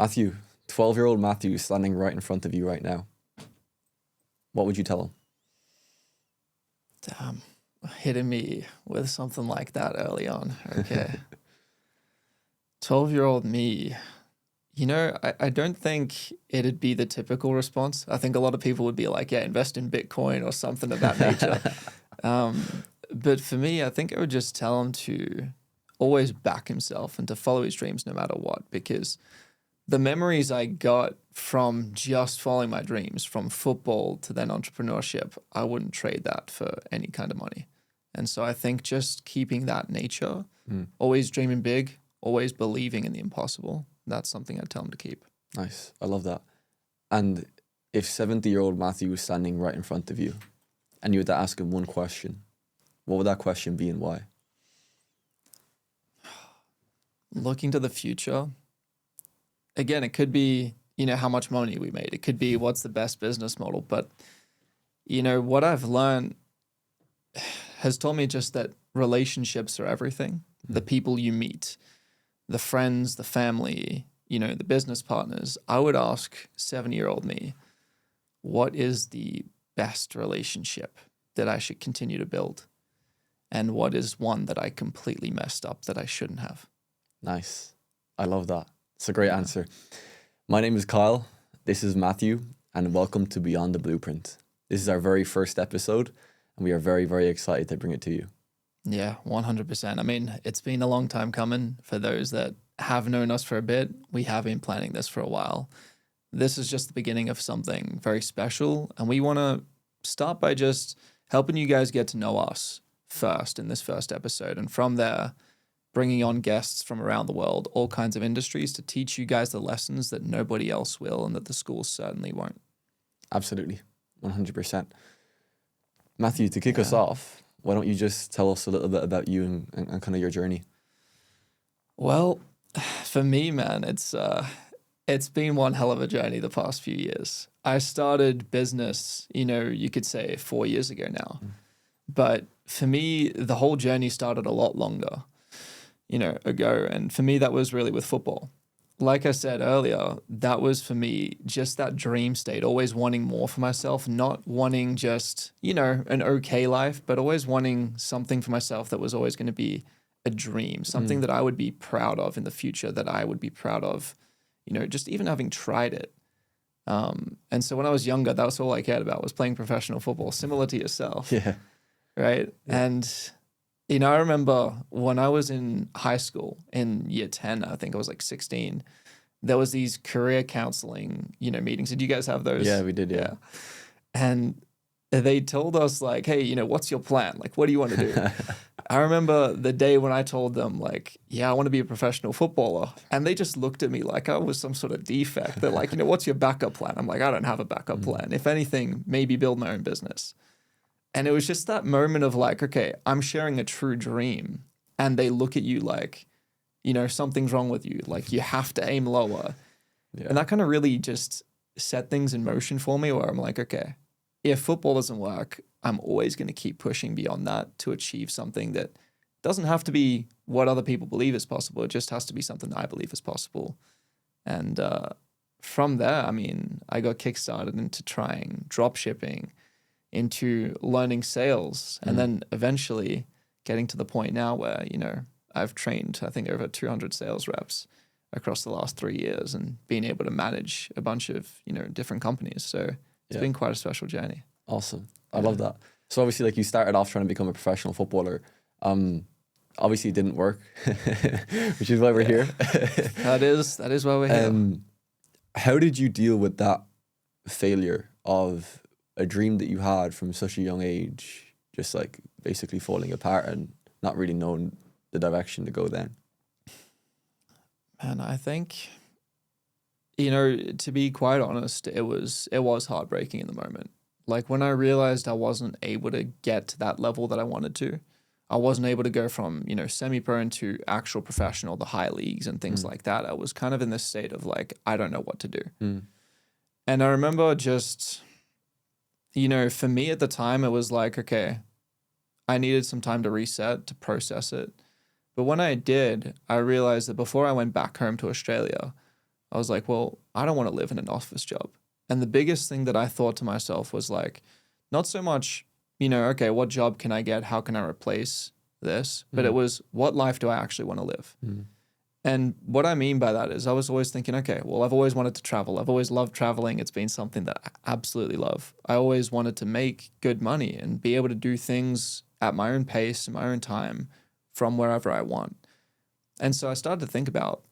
Matthew, 12-year-old Matthew is standing right in front of you right now. What would you tell him? Damn, hitting me with something like that early on. Okay. 12-year-old me, I don't think it'd be the typical response. I think a lot of people would be like, yeah, invest in Bitcoin or something of that nature. But for me, I think I would just tell him to always back himself and to follow his dreams no matter what, because the memories I got from just following my dreams, from football to then entrepreneurship, I wouldn't trade that for any kind of money. And so I think just keeping that nature, always dreaming big, always believing in the impossible, that's something I'd tell him to keep. Nice. I love that. And if 70-year-old Matthew was standing right in front of you and you had to ask him one question, what would that question be and why? Looking to the future, again, it could be, how much money we made. It could be what's the best business model. But, what I've learned has taught me just that relationships are everything. The people you meet, the friends, the family, the business partners. I would ask 70-year-old me, what is the best relationship that I should continue to build? And what is one that I completely messed up that I shouldn't have? Nice. I love that. It's a great answer. My name is Kyle. This is Matthew, and welcome to Beyond the Blueprint. This is our very first episode, and we are very, very excited to bring it to you. Yeah, 100%. I mean, it's been a long time coming. For those that have known us for a bit, we have been planning this for a while. This is just the beginning of something very special, and we want to start by just helping you guys get to know us first in this first episode, and from there, bringing on guests from around the world, all kinds of industries, to teach you guys the lessons that nobody else will and that the schools certainly won't. Absolutely, 100%. Matthew, to kick us off, why don't you just tell us a little bit about you and kind of your journey? Well, for me, man, it's been one hell of a journey the past few years. I started business, you could say 4 years ago now. But for me, the whole journey started a lot longer, ago. And for me, that was really with football. Like I said earlier, that was for me just that dream state, always wanting more for myself, not wanting just, an okay life, but always wanting something for myself that was always going to be a dream, something that I would be proud of in the future, that I would be proud of, just even having tried it. And so when I was younger, that was all I cared about, was playing professional football, similar to yourself. Yeah. Right. Yeah. And, I remember when I was in high school in year 10, I think I was like 16, there was these career counseling, meetings. Did you guys have those? Yeah, we did. Yeah. And they told us like, hey, what's your plan? Like, what do you want to do? I remember the day when I told them like, yeah, I want to be a professional footballer. And they just looked at me like I was some sort of defect. They're like, what's your backup plan? I'm like, I don't have a backup plan. If anything, maybe build my own business. And it was just that moment of like, okay, I'm sharing a true dream. And they look at you like, something's wrong with you. Like, you have to aim lower. Yeah. And that kind of really just set things in motion for me, where I'm like, okay, if football doesn't work, I'm always going to keep pushing beyond that to achieve something that doesn't have to be what other people believe is possible. It just has to be something that I believe is possible. And from there, I mean, I got kickstarted into trying drop shipping, into learning sales, and then eventually getting to the point now where, I've trained, I think, over 200 sales reps across the last 3 years and being able to manage a bunch of, different companies. So it's been quite a special journey. Awesome. I love that. So obviously, like, you started off trying to become a professional footballer. Obviously it didn't work, which is why we're here. That is why we're here. How did you deal with that failure of a dream that you had from such a young age, just like basically falling apart and not really knowing the direction to go then? Man, I think, to be quite honest, it was heartbreaking in the moment. Like, when I realized I wasn't able to get to that level that I wanted to, I wasn't able to go from, semi-pro into actual professional, the high leagues and things like that. I was kind of in this state of like, I don't know what to do. And I remember just, for me at the time, it was like, okay, I needed some time to reset, to process it. But when I did, I realized that before I went back home to Australia, I was like, well, I don't want to live in an office job. And the biggest thing that I thought to myself was like, not so much, okay, what job can I get? How can I replace this? But it was, what life do I actually want to live? And what I mean by that is I was always thinking, okay, well, I've always wanted to travel. I've always loved traveling. It's been something that I absolutely love. I always wanted to make good money and be able to do things at my own pace, in my own time, from wherever I want. And so I started to think about,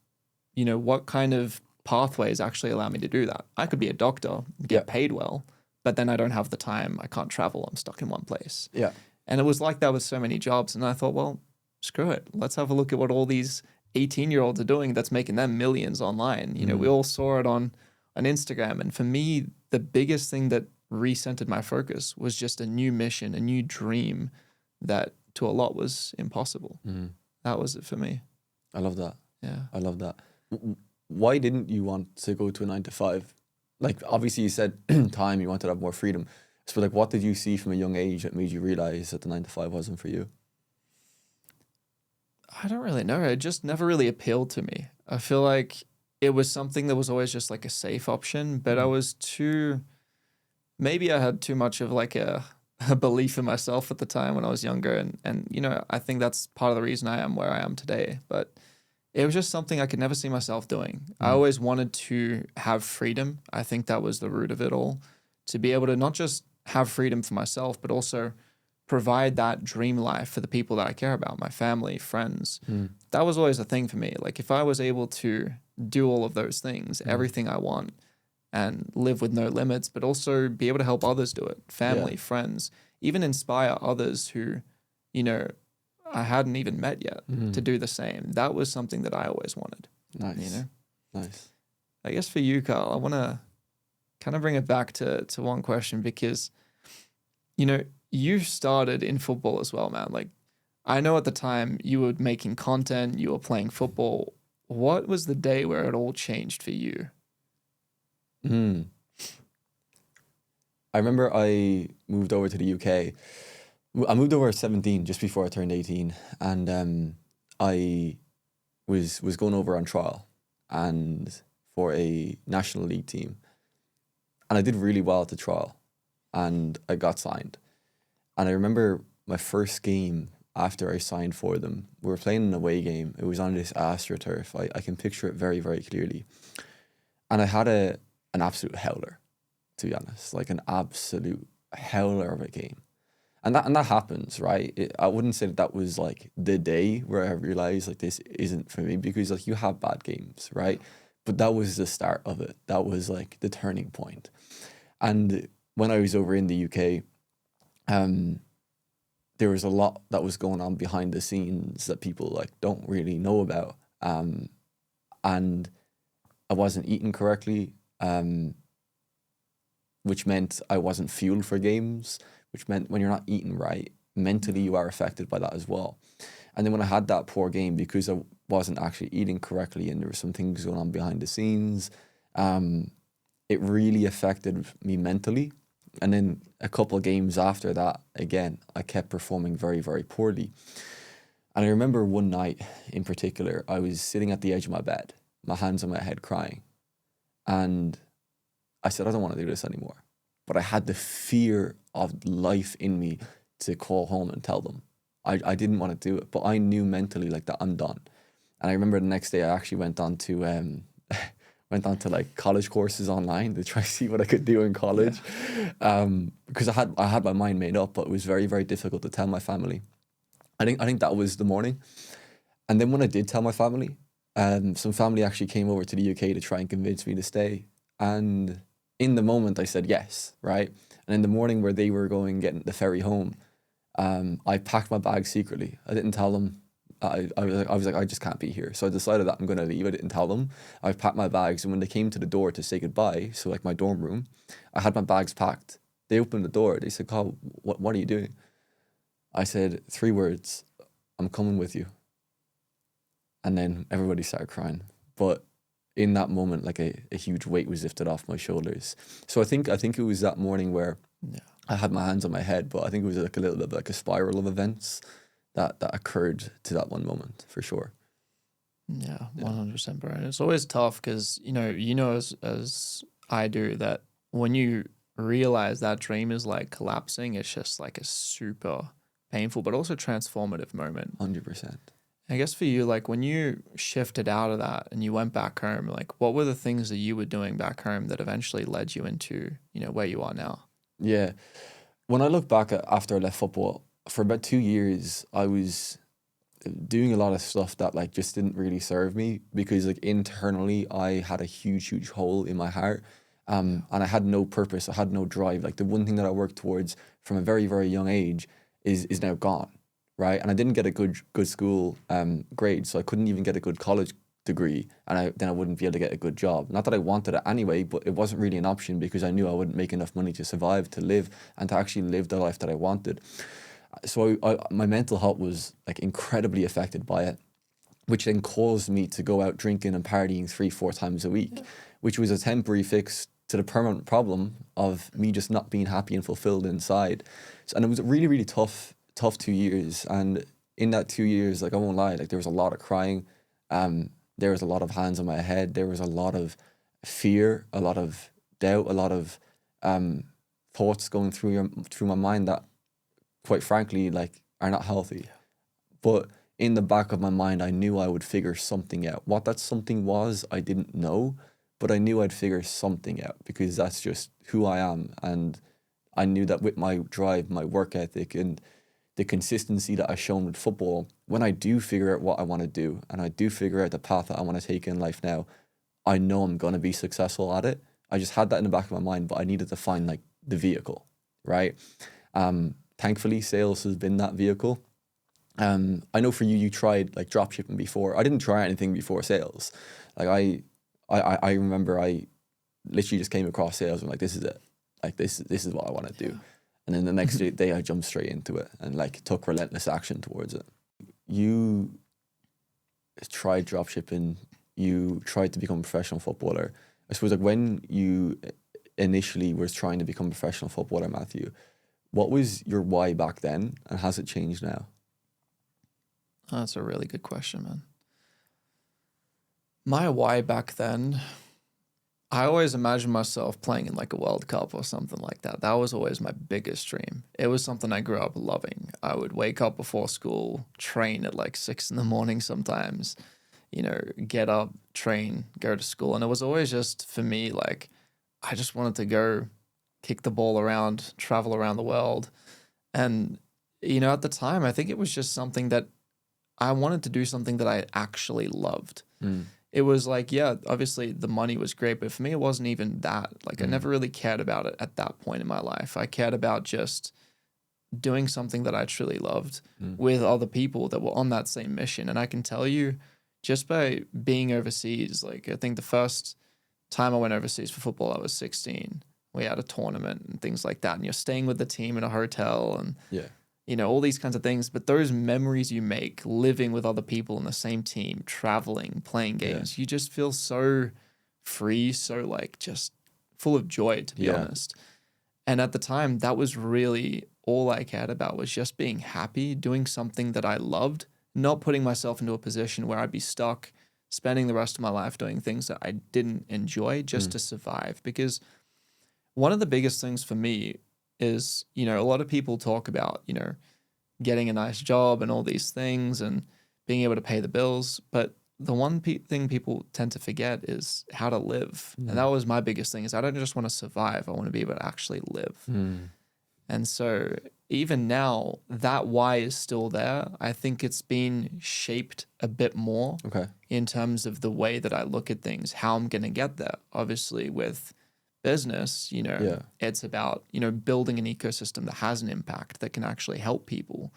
what kind of pathways actually allow me to do that. I could be a doctor, get paid well, but then I don't have the time. I can't travel. I'm stuck in one place. Yeah. And it was like that with so many jobs. And I thought, well, screw it. Let's have a look at what all these 18-year-olds are doing that's making them millions online. We all saw it on Instagram. And for me, the biggest thing that recentered my focus was just a new mission, a new dream that to a lot was impossible. That was it for me. I love that. Yeah. I love that. Why didn't you want to go to a 9 to 5? Like, obviously you said time, you wanted to have more freedom. So like, what did you see from a young age that made you realize that the 9 to 5 wasn't for you? I don't really know. It just never really appealed to me. I feel like it was something that was always just like a safe option, but maybe I had too much of like a belief in myself at the time when I was younger. And I think that's part of the reason I am where I am today. But it was just something I could never see myself doing. I always wanted to have freedom. I think that was the root of it all. To be able to not just have freedom for myself, but also provide that dream life for the people that I care about, my family, friends. That was always a thing for me. Like if I was able to do all of those things, everything I want, and live with no limits, but also be able to help others do it, family, friends, even inspire others who, I hadn't even met yet to do the same. That was something that I always wanted. Nice. Nice. I guess for you, Carl, I want to kind of bring it back to one question because, you started in football as well, man. Like, I know at the time you were making content, you were playing football. What was the day where it all changed for you? I remember I moved over to the UK. I moved over at 17, just before I turned 18, and I was going over on trial and for a National League team, and I did really well at the trial, and I got signed. And I remember my first game after I signed for them. We were playing an away game. It was on this AstroTurf. I can picture it very, very clearly, and I had an absolute howler, to be honest, like an absolute howler of a game. And that happens, right? I wouldn't say that was like the day where I realized like this isn't for me, because like you have bad games, right? But that was the start of it. That was like the turning point. And when I was over in the UK, there was a lot that was going on behind the scenes that people like don't really know about. And I wasn't eating correctly, which meant I wasn't fueled for games, which meant when you're not eating right, mentally you are affected by that as well. And then when I had that poor game, because I wasn't actually eating correctly and there were some things going on behind the scenes, it really affected me mentally. And then a couple of games after that, again, I kept performing very, very poorly. And I remember one night in particular, I was sitting at the edge of my bed, my hands on my head crying. And I said, I don't want to do this anymore. But I had the fear of life in me to call home and tell them. I didn't want to do it, but I knew mentally like that I'm done. And I remember the next day I actually went on to like college courses online to try to see what I could do in college, because I had my mind made up, but it was very, very difficult to tell my family. I think that was the morning. And then when I did tell my family, some family actually came over to the UK to try and convince me to stay. And in the moment I said yes, right? And in the morning where they were going getting the ferry home, I packed my bag secretly. I didn't tell them. I was like, I just can't be here. So I decided that I'm going to leave. I didn't tell them. I packed my bags, and when they came to the door to say goodbye, so like my dorm room, I had my bags packed. They opened the door. They said, Carl, what are you doing? I said 3 words, I'm coming with you. And then everybody started crying. But in that moment, like a huge weight was lifted off my shoulders. So I think it was that morning where I had my hands on my head, but I think it was like a little bit like a spiral of events that occurred to that one moment, for sure. Yeah, Yeah. 100%, bro. And it's always tough because, as I do, that when you realize that dream is like collapsing, it's just like a super painful, but also transformative moment. 100%. I guess for you, like when you shifted out of that and you went back home, like what were the things that you were doing back home that eventually led you into, where you are now? Yeah. When I look back at after I left football, for about 2 years, I was doing a lot of stuff that like just didn't really serve me because like internally I had a huge hole in my heart. And I had no purpose. I had no drive. Like the one thing that I worked towards from a very young age is now gone, right? And I didn't get a good school grade, so I couldn't even get a good college degree, and then I wouldn't be able to get a good job. Not that I wanted it anyway, but it wasn't really an option because I knew I wouldn't make enough money to survive, to live, and to actually live the life that I wanted. So my mental health was like incredibly affected by it, which then caused me to go out drinking and partying 3-4 times a week, which was a temporary fix to the permanent problem of me just not being happy and fulfilled inside. So, and it was a really tough 2 years. And in that 2 years, like I won't lie, like there was a lot of crying, there was a lot of hands on my head, there was a lot of fear, a lot of doubt, a lot of thoughts going through my mind that, quite frankly, like are not healthy. But in the back of my mind, I knew I would figure something out. What that something was, I didn't know, but I knew I'd figure something out because that's just who I am. And I knew that with my drive, my work ethic, and the consistency that I've shown with football, when I do figure out what I want to do and I do figure out the path that I want to take in life now, I know I'm going to be successful at it. I just had that in the back of my mind, but I needed to find like the vehicle, right? Thankfully, sales has been that vehicle. I know for you, you tried like drop shipping before. I didn't try anything before sales. Like I remember I literally just came across sales and like, this is it. Like this is what I want to do. And then the next day I jumped straight into it and like took relentless action towards it. You tried drop shipping. You tried to become a professional footballer. I suppose like when you initially was trying to become a professional footballer, Matthew, what was your why back then and has it changed now? Oh, that's a really good question, man. My why back then, I always imagined myself playing in like a World Cup or something like that. That was always my biggest dream. It was something I grew up loving. I would wake up before school, train at like 6 in the morning sometimes, get up, train, go to school. And it was always just for me, like, I just wanted to go kick the ball around, travel around the world. And, at the time, I think it was just something that I wanted to do something that I actually loved. It was like, yeah, obviously the money was great, but for me, it wasn't even that. Like, I never really cared about it at that point in my life. I cared about just doing something that I truly loved with other people that were on that same mission. And I can tell you, just by being overseas, like, I think the first time I went overseas for football, I was 16. We had a tournament and things like that. And you're staying with the team in a hotel and all these kinds of things. But those memories you make living with other people in the same team, traveling, playing games, you just feel so free, so like just full of joy, to be honest. And at the time, that was really all I cared about, was just being happy, doing something that I loved, not putting myself into a position where I'd be stuck spending the rest of my life doing things that I didn't enjoy just to survive. Because one of the biggest things for me is, a lot of people talk about, getting a nice job and all these things and being able to pay the bills. But the one thing people tend to forget is how to live. And that was my biggest thing, is I don't just want to survive. I want to be able to actually live. And so even now, that why is still there. I think it's been shaped a bit more in terms of the way that I look at things, how I'm going to get there. Obviously, with business, it's about, building an ecosystem that has an impact, that can actually help people.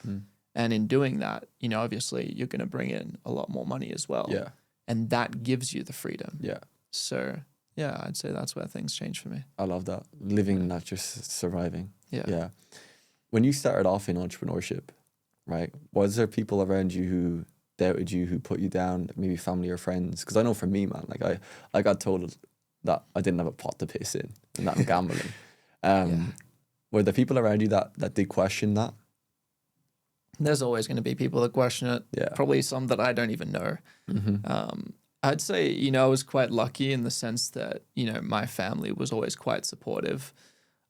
And in doing that, obviously you're going to bring in a lot more money as well. And that gives you the freedom. So yeah, I'd say that's where things change for me. I love that. Living, not just surviving. Yeah. When you started off in entrepreneurship, right, was there people around you who doubted you, who put you down, maybe family or friends? Because I know for me, man, like I got told that I didn't have a pot to piss in and that I'm gambling. Were there people around you that did question that? there's always going to be people that question it. Yeah. Probably some that I don't even know. I'd say, I was quite lucky in the sense that, my family was always quite supportive.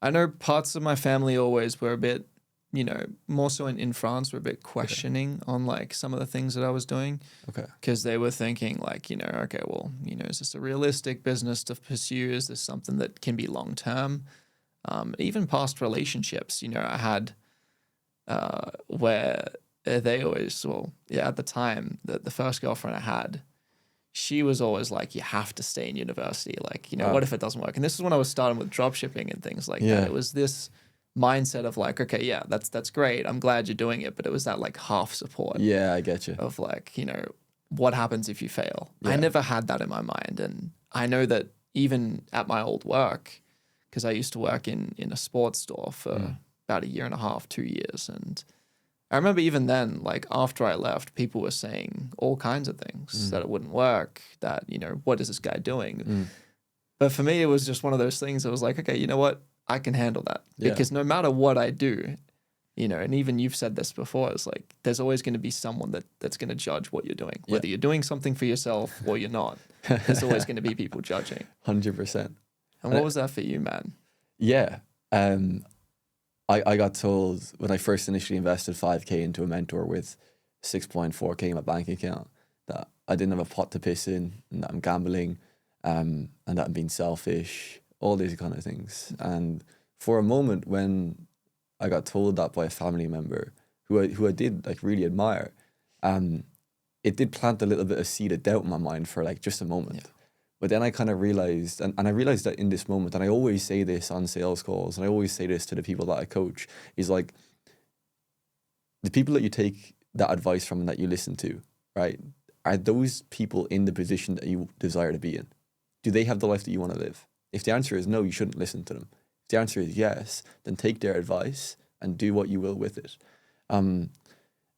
I know parts of my family always were a bit, more so in France, were a bit questioning on like some of the things that I was doing. Okay. Because they were thinking like, okay, well, is this a realistic business to pursue? Is this something that can be long term? Even past relationships, I had where they always, at the time, the first girlfriend I had, she was always like, you have to stay in university. Like, what if it doesn't work? And this is when I was starting with drop shipping and things like that. It was this mindset of like, okay, yeah, that's great. I'm glad you're doing it. But it was that like half support. Yeah, I get you. Of like, what happens if you fail? Yeah. I never had that in my mind. And I know that even at my old work, because I used to work in a sports store for about 1.5 years, 2 years. And I remember even then, like after I left, people were saying all kinds of things that it wouldn't work, that, what is this guy doing? But for me, it was just one of those things that was like, okay, you know what? I can handle that. Because no matter what I do, and even you've said this before, it's like there's always going to be someone that's going to judge what you're doing. Whether you're doing something for yourself or you're not, there's always going to be people judging. 100%. And what was that for you, man? Yeah. I got told when I first initially invested 5K into a mentor with 6.4K in my bank account that I didn't have a pot to piss in, and that I'm gambling, and that I'm being selfish, all these kind of things. And for a moment when I got told that by a family member who I did like really admire, it did plant a little bit of seed of doubt in my mind for like just a moment. Yeah. But then I kind of realized, and I realized that in this moment, and I always say this on sales calls, and I always say this to the people that I coach, is like, the people that you take that advice from and that you listen to, right? Are those people in the position that you desire to be in? Do they have the life that you want to live? If the answer is no, you shouldn't listen to them. If the answer is yes, then take their advice and do what you will with it.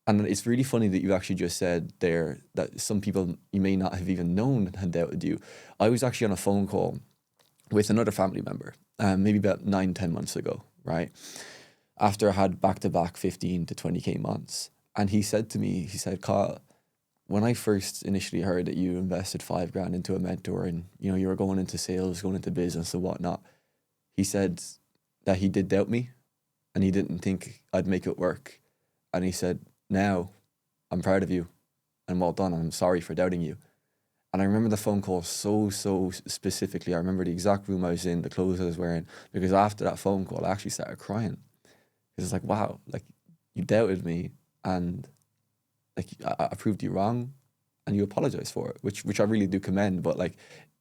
And it's really funny that you actually just said there that some people you may not have even known had doubted you. I was actually on a phone call with another family member, maybe about 9-10 months ago, right? After I had back-to-back 15 to 20K months. And he said to me, Kyle, when I first initially heard that you invested $5,000 into a mentor and, you were going into sales, going into business and whatnot, he said that he did doubt me and he didn't think I'd make it work. And he said, now I'm proud of you and well done. I'm sorry for doubting you. And I remember the phone call so specifically. I remember the exact room I was in, the clothes I was wearing, because after that phone call, I actually started crying. Because it's like, wow, like you doubted me and like I proved you wrong and you apologize for it, which I really do commend. But like,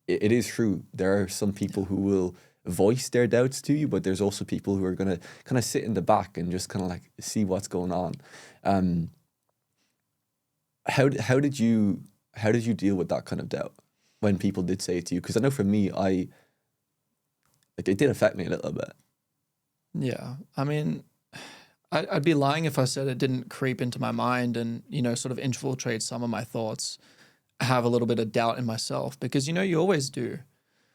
it is true. There are some people who will voice their doubts to you, but there's also people who are going to kind of sit in the back and just kind of like see what's going on. How did you deal with that kind of doubt when people did say it to you? Because I know for me, it did affect me a little bit. Yeah, I mean, I'd be lying if I said it didn't creep into my mind and sort of infiltrate some of my thoughts. Have a little bit of doubt in myself because you always do.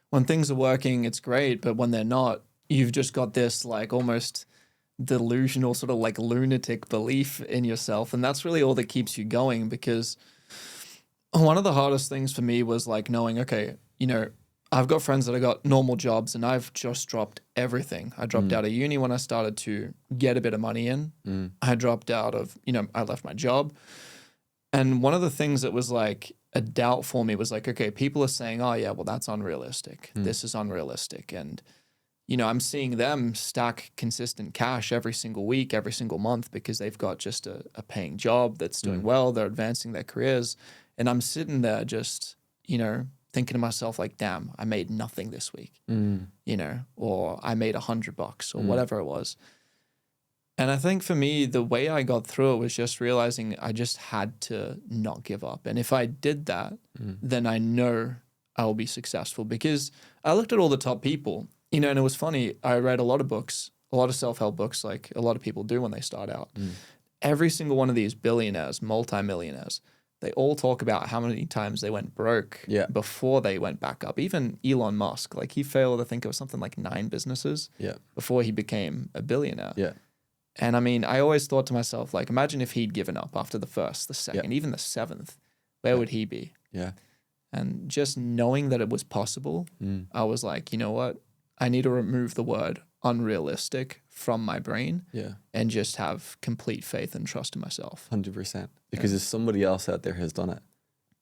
When things are working, it's great, but when they're not, you've just got this like almost delusional sort of like lunatic belief in yourself. And that's really all that keeps you going, because one of the hardest things for me was like knowing, okay, I've got friends that have got normal jobs and I've just dropped everything. I dropped out of uni when I started to get a bit of money in. I dropped out of, I left my job. And one of the things that was like a doubt for me was like, okay, people are saying, oh yeah, well, that's unrealistic. This is unrealistic. And, I'm seeing them stack consistent cash every single week, every single month, because they've got just a paying job that's doing well. They're advancing their careers. And I'm sitting there just, thinking to myself like, damn, I made nothing this week, or I made $100 or whatever it was. And I think for me, the way I got through it was just realizing I just had to not give up. And if I did that, then I know I will be successful, because I looked at all the top people, and it was funny. I read a lot of books, a lot of self-help books, like a lot of people do when they start out. Every single one of these billionaires, multimillionaires, they all talk about how many times they went broke before they went back up. Even Elon Musk, like he failed, I think it was something like 9 businesses before he became a billionaire. Yeah. And I mean, I always thought to myself, like, imagine if he'd given up after the first, the second, even the seventh, where would he be? Yeah. And just knowing that it was possible, I was like, you know what? I need to remove the word unrealistic from my brain Yeah. and just have complete faith and trust in myself. 100%. Because if somebody else out there has done it,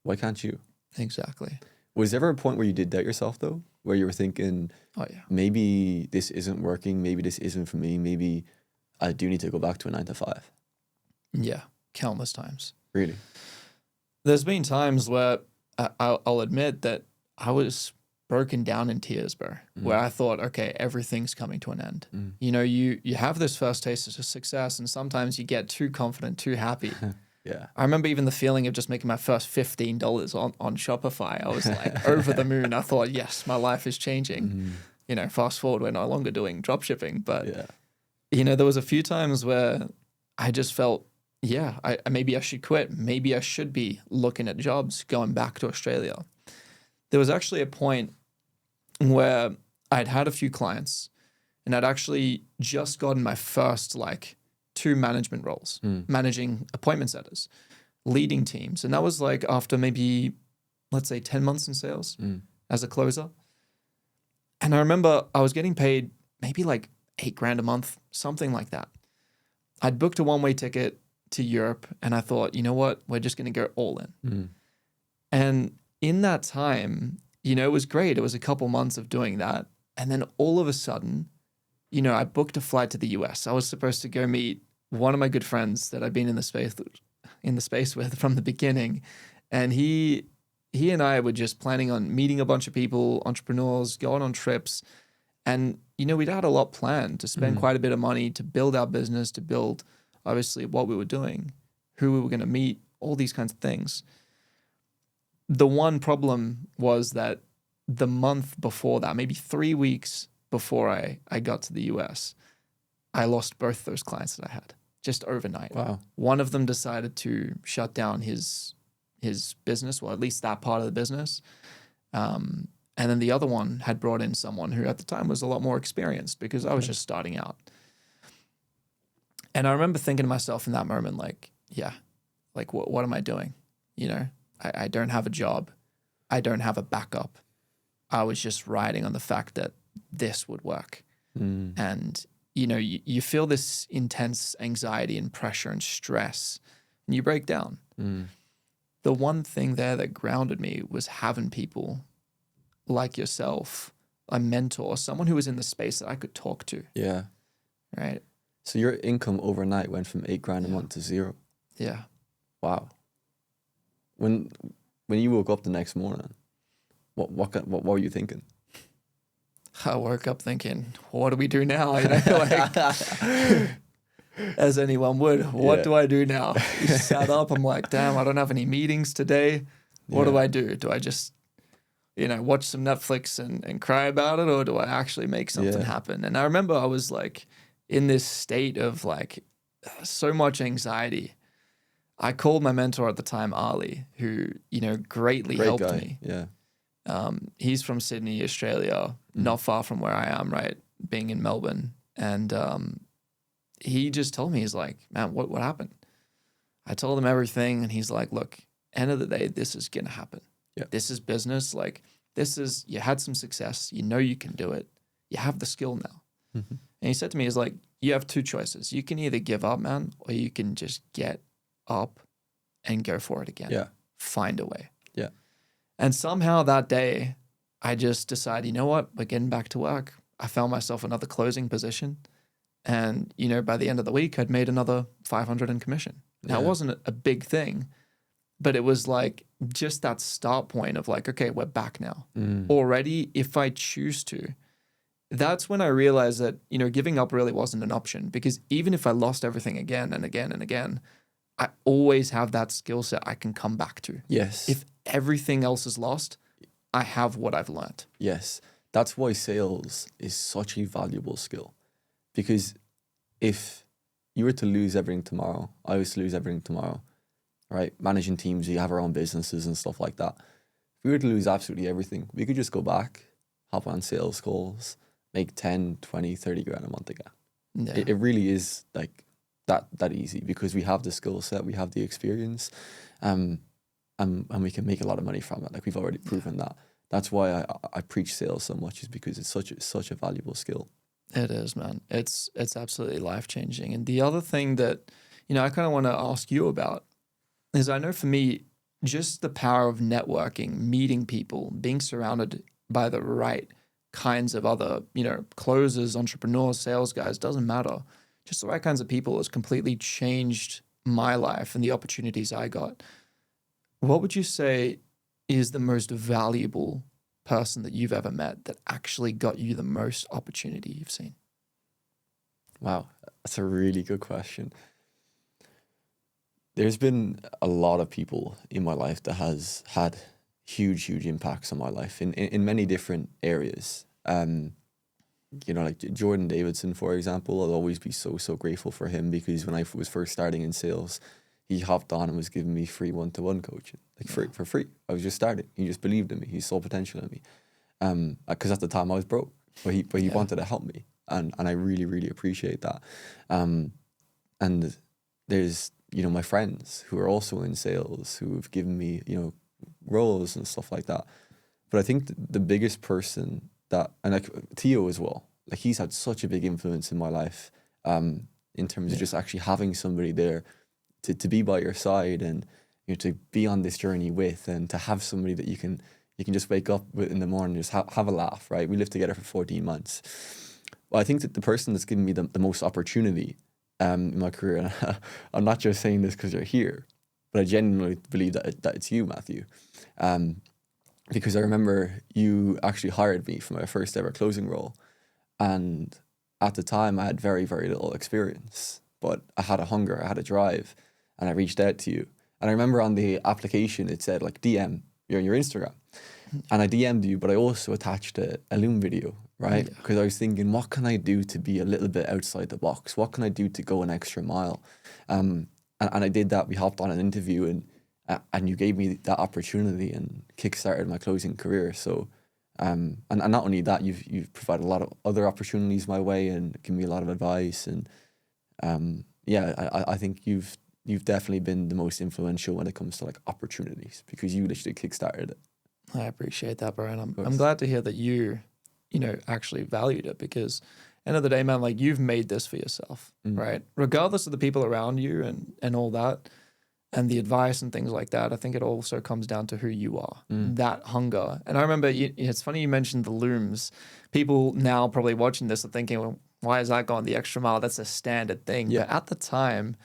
why can't you? Exactly. Was there ever a point where you did doubt yourself though? Where you were thinking, Oh, yeah. maybe this isn't working, maybe this isn't for me, maybe I do need to go back to a 9 to 5? Yeah. Countless times. Really? There's been times where I'll admit that I was broken down in tears, bro, where I thought, okay, everything's coming to an end. You know, you have this first taste of success, and sometimes you get too confident, too happy. Yeah. I remember even the feeling of just making my first $15 on Shopify. I was like over the moon. I thought, yes, my life is changing. You know, fast forward, we're no longer doing drop shipping. But, Yeah. you know, there was a few times where I just felt, yeah, maybe I should quit. Maybe I should be looking at jobs, going back to Australia. There was actually a point where I'd had a few clients and I'd actually just gotten my first like 2 management roles, managing appointment setters, leading teams. And that was like after maybe, let's say 10 months in sales as a closer. And I remember I was getting paid maybe like $8,000 a month, something like that. I'd booked a one-way ticket to Europe and I thought, you know what, we're just going to go all in. And in that time, you know, it was great. It was a couple months of doing that. And then all of a sudden, you know, I booked a flight to the US. I was supposed to go meet one of my good friends that I've been in the space with from the beginning. And he and I were just planning on meeting a bunch of people, entrepreneurs, going on trips. And, you know, we'd had a lot planned to spend quite a bit of money to build our business, to build obviously what we were doing, who we were going to meet, all these kinds of things. The one problem was that the month before that, maybe 3 weeks before I got to the US, I lost both those clients that I had just overnight. Wow. One of them decided to shut down his business, well, at least that part of the business. And then the other one had brought in someone who at the time was a lot more experienced because I was just starting out. And I remember thinking to myself in that moment, like, yeah, like what am I doing? You know, I don't have a job. I don't have a backup. I was just riding on the fact that this would work. And, you know, you feel this intense anxiety and pressure and stress and you break down. The one thing there that grounded me was having people like yourself, a mentor, someone who was in the space that I could talk to. Yeah. Right. So your income overnight went from $8,000 a month to 0. Yeah. Wow. When you woke up the next morning, what were you thinking? I woke up thinking, what do we do now? You know, like, as anyone would, what do I do now? You sat up, I'm like, damn, I don't have any meetings today. What do I do? Do I just, you know, watch some Netflix and cry about it, or do I actually make something happen? And I remember I was like in this state of like so much anxiety. I called my mentor at the time, Ali, who, you know, greatly Great helped guy. me. Yeah. He's from Sydney, Australia, not far from where I am, right? Being in Melbourne. And he just told me, he's like, man, what happened? I told him everything. And he's like, look, end of the day, this is going to happen. Yeah. This is business. Like, you had some success. You know you can do it. You have the skill now. And he said to me, he's like, you have 2 choices. You can either give up, man, or you can just get up and go for it again. Yeah. Find a way. Yeah. And somehow that day, I just decided, you know what? We're getting back to work. I found myself another closing position. And, you know, by the end of the week, I'd made another 500 in commission. Now, it wasn't a big thing, but it was like just that start point of like, okay, we're back now. Already, if I choose to, that's when I realized that, you know, giving up really wasn't an option, because even if I lost everything again and again and again, I always have that skill set I can come back to. Yes. If everything else is lost, I have what I've learned. Yes. That's why sales is such a valuable skill. Because if you were to lose everything tomorrow, I was to lose everything tomorrow, right? Managing teams, you have our own businesses and stuff like that. If we were to lose absolutely everything, we could just go back, hop on sales calls, make 10, 20, 30 grand a month again. Yeah. It really is like that easy because we have the skill set, we have the experience, and we can make a lot of money from it. Like we've already proven that. That's why I preach sales so much, is because it's such a valuable skill. It is, man. It's absolutely life changing. And the other thing that, I kind of want to ask you about is, I know for me, just the power of networking, meeting people, being surrounded by the right kinds of other, closers, entrepreneurs, sales guys, doesn't matter. Just the right kinds of people has completely changed my life and the opportunities I got. What would you say is the most valuable person that you've ever met that actually got you the most opportunity you've seen? Wow, that's a really good question. There's been a lot of people in my life that has had huge impacts on my life in many different areas. Like Jordan Davidson, for example, I'll always be so grateful for him, because when I was first starting in sales, he hopped on and was giving me free one-to-one coaching, for free. I was just starting. He just believed in me. He saw potential in me. Because at the time I was broke, but he wanted to help me, and I really appreciate that. And there's my friends who are also in sales who have given me roles and stuff like that. But I think the biggest person that, and like Theo as well, like he's had such a big influence in my life, in terms of just actually having somebody there to be by your side, and to be on this journey with, and to have somebody that you can just wake up with in the morning and just have a laugh, right? We lived together for 14 months. Well, I think that the person that's given me the most opportunity in my career, and I'm not just saying this because you're here, but I genuinely believe that it's you, Matthew. Because I remember you actually hired me for my first ever closing role. And at the time I had very little experience, but I had a hunger, I had a drive, and I reached out to you. And I remember on the application, it said like DM, you're on your Instagram. And I DM'd you, but I also attached a Loom video, right? Because I was thinking, what can I do to be a little bit outside the box? What can I do to go an extra mile? And I did that. We hopped on an interview, and you gave me that opportunity and kickstarted my closing career. So, and not only that, you've provided a lot of other opportunities my way and given me a lot of advice. And I think you've definitely been the most influential when it comes to like opportunities, because you literally kickstarted it. I appreciate that, bro. And I'm glad to hear that you actually valued it, because end of the day, man, like you've made this for yourself, right? Regardless of the people around you and all that, and the advice and things like that, I think it also comes down to who you are, that hunger. And I remember, it's funny you mentioned the looms. People now probably watching this are thinking, well, why is that going the extra mile? That's a standard thing. Yeah. But at the time,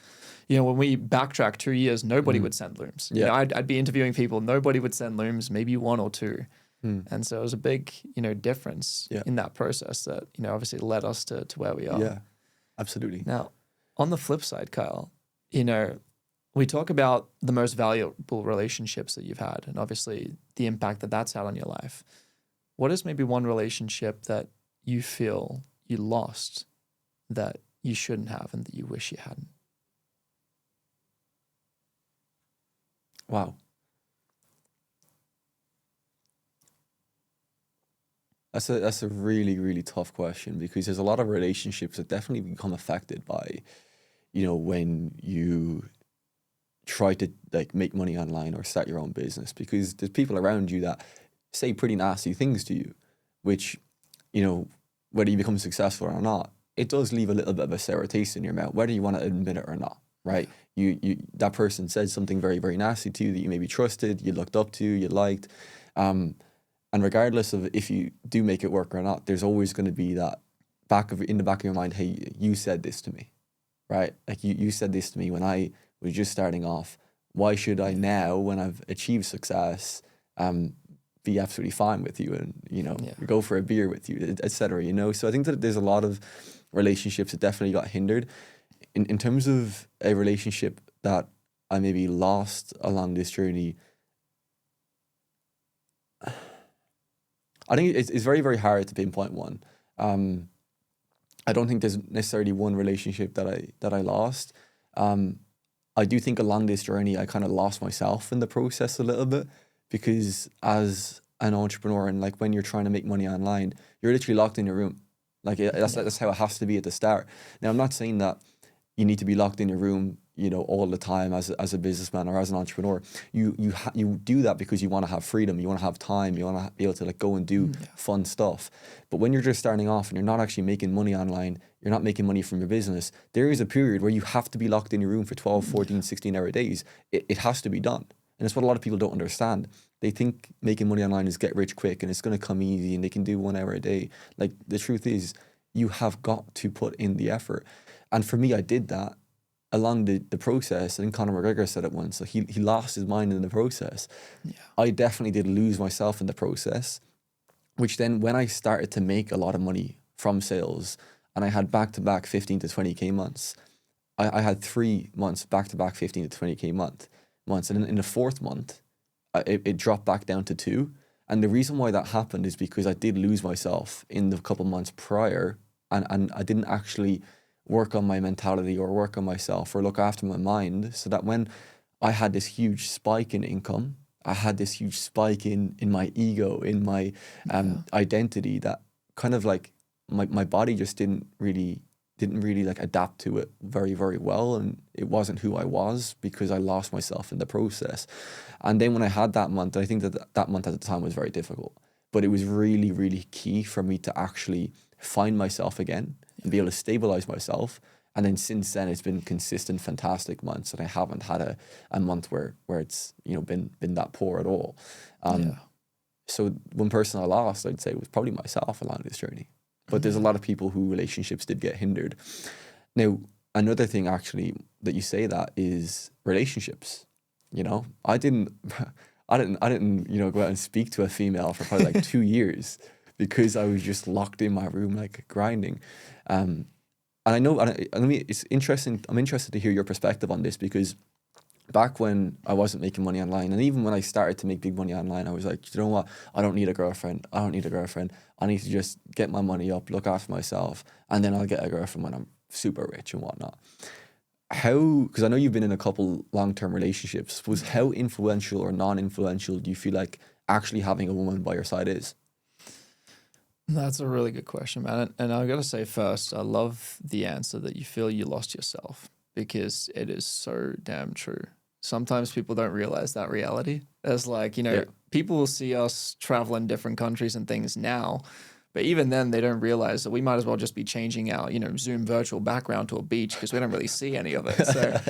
when we backtrack 2 years, nobody would send looms. Yeah. I'd be interviewing people, nobody would send looms, maybe one or two. And so it was a big, difference in that process that, obviously led us to where we are. Yeah, absolutely. Now, on the flip side, Kyle, we talk about the most valuable relationships that you've had, and obviously the impact that that's had on your life. What is maybe one relationship that you feel you lost that you shouldn't have and that you wish you hadn't? Wow. That's a really tough question, because there's a lot of relationships that definitely become affected by, when you try to like make money online or start your own business, because there's people around you that say pretty nasty things to you, which, whether you become successful or not, it does leave a little bit of a sour taste in your mouth, whether you want to admit it or not, right? You that person said something very nasty to you that you maybe trusted, you looked up to, you liked, and regardless of if you do make it work or not, there's always going to be that in the back of your mind, hey, you said this to me, right? Like you said this to me when I was just starting off. Why should I now, when I've achieved success, be absolutely fine with you and, go for a beer with you, et cetera, So I think that there's a lot of relationships that definitely got hindered. In terms of a relationship that I maybe lost along this journey, I think it's very hard to pinpoint one. I don't think there's necessarily one relationship that I lost. I do think along this journey, I kind of lost myself in the process a little bit, because as an entrepreneur, and like when you're trying to make money online, you're literally locked in your room. Like that's how it has to be at the start. Now, I'm not saying that, you need to be locked in your room, all the time as a businessman or as an entrepreneur. You do that because you want to have freedom, you want to have time, you want to be able to like go and do fun stuff. But when you're just starting off and you're not actually making money online, you're not making money from your business, there is a period where you have to be locked in your room for 12, 14, 16-hour days. It has to be done. And it's what a lot of people don't understand. They think making money online is get rich quick and it's going to come easy and they can do 1 hour a day. Like, the truth is, you have got to put in the effort. And for me, I did that along the process. I think Conor McGregor said it once. So he lost his mind in the process. Yeah. I definitely did lose myself in the process, which then when I started to make a lot of money from sales and I had back-to-back 15 to 20K months, I had 3 months back-to-back 15 to 20K months. And in the fourth month, it dropped back down to 2. And the reason why that happened is because I did lose myself in the couple months prior, and I didn't actually work on my mentality or work on myself or look after my mind, so that when I had this huge spike in income, I had this huge spike in my ego, in my identity, that kind of like my body just didn't really like adapt to it very, very well. And it wasn't who I was because I lost myself in the process. And then when I had that month, I think that month at the time was very difficult, but it was really, really key for me to actually find myself again and be able to stabilize myself. And then since then, it's been consistent, fantastic months. And I haven't had a month where it's, been that poor at all. So one person I lost, I'd say, was probably myself along this journey. But there's a lot of people who relationships did get hindered. Now, another thing actually that you say that is relationships. I didn't, go out and speak to a female for probably like 2 years because I was just locked in my room, like grinding. And I know, it's interesting. I'm interested to hear your perspective on this, because back when I wasn't making money online, and even when I started to make big money online, I was like, you know what? I don't need a girlfriend. I need to just get my money up, look after myself, and then I'll get a girlfriend when I'm super rich and whatnot. Because I know you've been in a couple long-term relationships, how influential or non-influential do you feel like actually having a woman by your side is? That's a really good question, man. And I've got to say first, I love the answer that you feel you lost yourself, because it is so damn true. Sometimes people don't realize that reality. It's like, people will see us travel in different countries and things now, but even then they don't realize that we might as well just be changing our, Zoom virtual background to a beach, because we don't really see any of it. So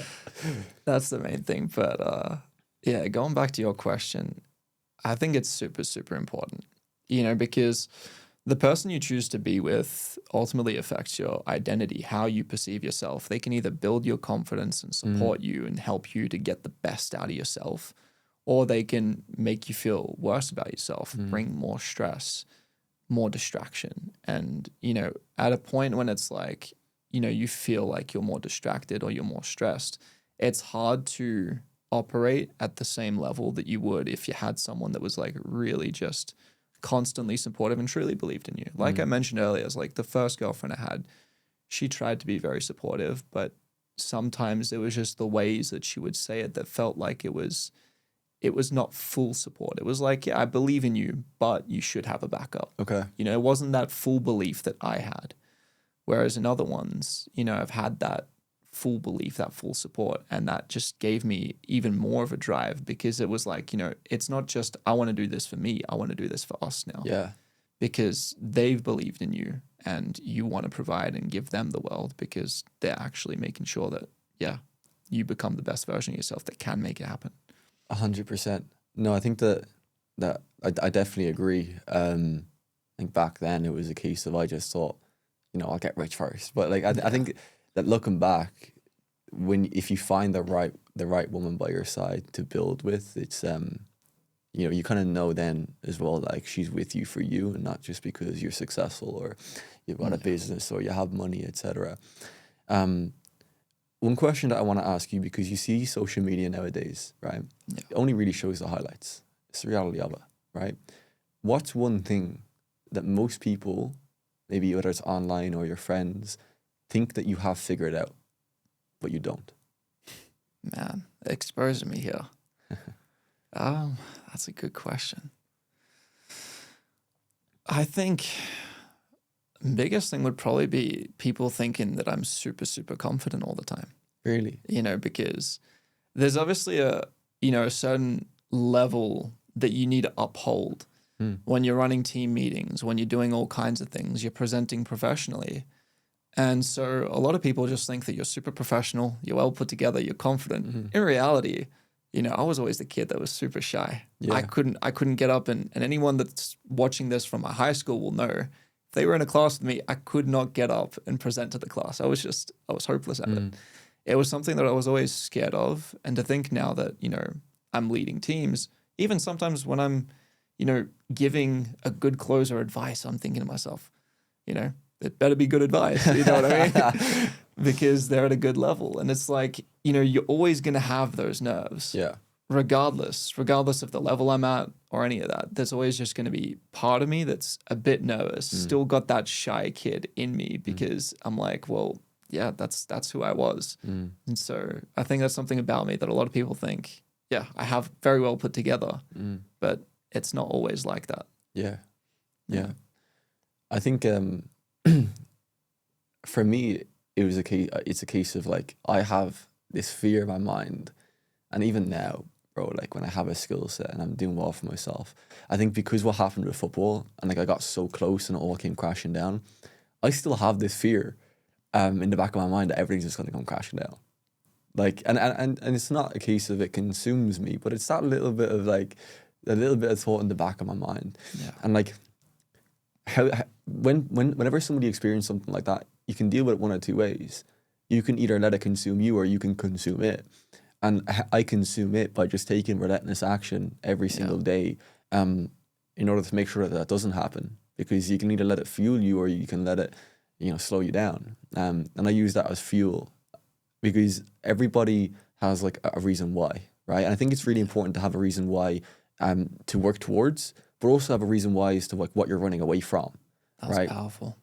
that's the main thing. But going back to your question, I think it's super, super important, because the person you choose to be with ultimately affects your identity, how you perceive yourself. They can either build your confidence and support you and help you to get the best out of yourself, or they can make you feel worse about yourself, bring more stress, more distraction. And, at a point when it's like, you feel like you're more distracted or you're more stressed, it's hard to operate at the same level that you would if you had someone that was like really just constantly supportive and truly believed in you. Like I mentioned earlier, it's like the first girlfriend I had, she tried to be very supportive, but sometimes it was just the ways that she would say it that felt like it was not full support. It was like, yeah, I believe in you, but you should have a backup. Okay. It wasn't that full belief that I had. Whereas in other ones, I've had that full belief, that full support, and that just gave me even more of a drive, because it was like, it's not just I want to do this for me, I want to do this for us now. Yeah. Because they've believed in you and you want to provide and give them the world, because they're actually making sure that, you become the best version of yourself that can make it happen. 100%. No, I think that I definitely agree. I think back then it was a case of I just thought, I'll get rich first. But like I think that looking back, if you find the right woman by your side to build with, it's you kind of know then as well, like she's with you for you and not just because you're successful or you've got a business or you have money, etc. One question that I want to ask you, because you see social media nowadays, right? Yeah. It only really shows the highlights. It's the reality of it, right? What's one thing that most people, maybe whether it's online or your friends, think that you have figured out, but you don't? Man, exposing me here. That's a good question. I think Biggest thing would probably be people thinking that I'm super, super confident all the time, Really? because there's obviously a certain level that you need to uphold when you're running team meetings, when you're doing all kinds of things, you're presenting professionally. And so a lot of people just think that you're super professional, you're well put together, you're confident. In reality, I was always the kid that was super shy. Yeah. I couldn't get up, and anyone that's watching this from my high school will know if they were in a class with me, I could not get up and present to the class. I was hopeless at it. It was something that I was always scared of. And to think now that, I'm leading teams, even sometimes when I'm, giving a good closer advice, I'm thinking to myself, it better be good advice. You know what I mean? Because they're at a good level. And it's like, you're always going to have those nerves. Yeah. Regardless of the level I'm at or any of that. There's always just going to be part of me that's a bit nervous, still got that shy kid in me, because I'm like, well, yeah, that's who I was. And so I think that's something about me that a lot of people think, yeah, I have very well put together, but it's not always like that. Yeah. I think for me, it's a case of like, I have this fear in my mind. And even now, bro, like when I have a skill set and I'm doing well for myself, I think because what happened with football and like I got so close and it all came crashing down, I still have this fear in the back of my mind that everything's just gonna come crashing down. Like, and it's not a case of it consumes me, but it's that little bit of like, a little bit of thought in the back of my mind. Yeah. And like, whenever somebody experiences something like that, you can deal with it one of two ways. You can either let it consume you or you can consume it. And I consume it by just taking relentless action every single day in order to make sure that doesn't happen. Because you can either let it fuel you or you can let it, slow you down. And I use that as fuel because everybody has like a reason why, right? And I think it's really important to have a reason why to work towards, but also have a reason why as to like what you're running away from. That's right? powerful.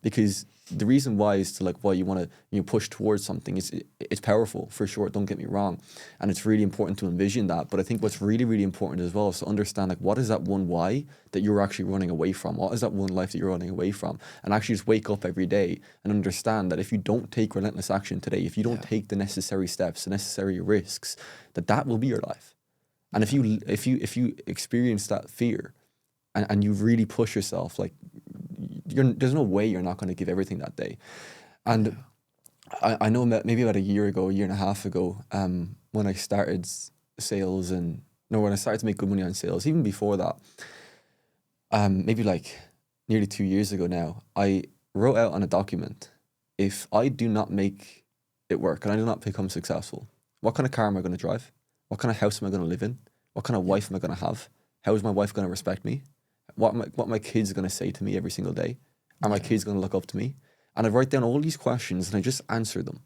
Because the reason why is to like why you want to push towards something is it's powerful for sure. Don't get me wrong, and it's really important to envision that. But I think what's really really important as well is to understand like what is that one why that you're actually running away from. What is that one life that you're running away from, and actually just wake up every day and understand that if you don't take relentless action today, if you don't take the necessary steps, the necessary risks, that will be your life. And if you experience that fear, and you really push yourself, like there's no way you're not going to give everything that day. And I know maybe about a year and a half ago, when I started sales when I started to make good money on sales, even before that, maybe like nearly 2 years ago now, I wrote out on a document, if I do not make it work and I do not become successful, what kind of car am I going to drive? What kind of house am I going to live in? What kind of wife am I going to have? How is my wife going to respect me? What my kids are going to say to me every single day? Are my kids going to look up to me? And I write down all these questions and I just answer them.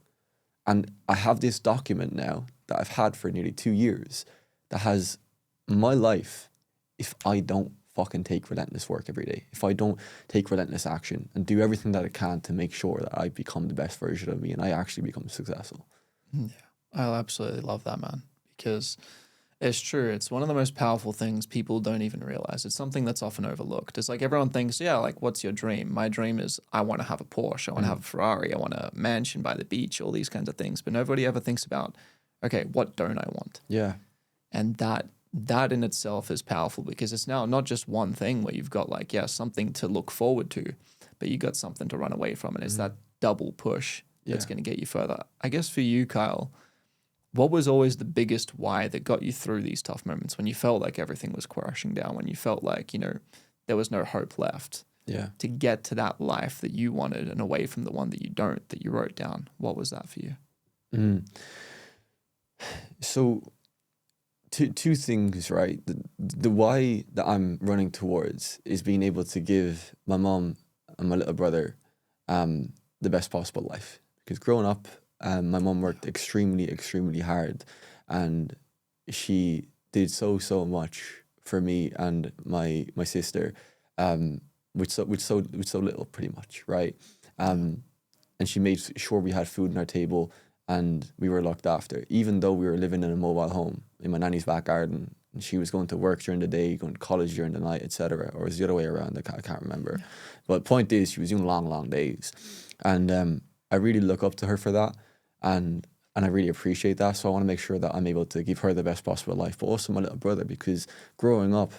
And I have this document now that I've had for nearly 2 years that has my life if I don't fucking take relentless work every day, if I don't take relentless action and do everything that I can to make sure that I become the best version of me and I actually become successful. Yeah, I absolutely love that, man, because it's true. It's one of the most powerful things people don't even realize. It's something that's often overlooked. It's like everyone thinks, yeah, like what's your dream? My dream is I want to have a Porsche. I want to have a Ferrari. I want a mansion by the beach, all these kinds of things. But nobody ever thinks about, okay, what don't I want? Yeah. And that in itself is powerful because it's now not just one thing where you've got like, something to look forward to, but you got something to run away from. And it's that double push that's going to get you further. I guess for you, Kyle, what was always the biggest why that got you through these tough moments when you felt like everything was crashing down, when you felt like, there was no hope left to get to that life that you wanted and away from the one that you don't, that you wrote down? What was that for you? So two things, right? The why that I'm running towards is being able to give my mom and my little brother the best possible life. Because growing up, my mom worked extremely, extremely hard, and she did so much for me and my sister, with so little, pretty much, right? And she made sure we had food on our table and we were looked after, even though we were living in a mobile home in my nanny's back garden and she was going to work during the day, going to college during the night, etc. Or was it the other way around? I can't remember. Yeah. But point is, she was doing long, long days, and I really look up to her for that, and I really appreciate that. So I want to make sure that I'm able to give her the best possible life, but also my little brother, because growing up,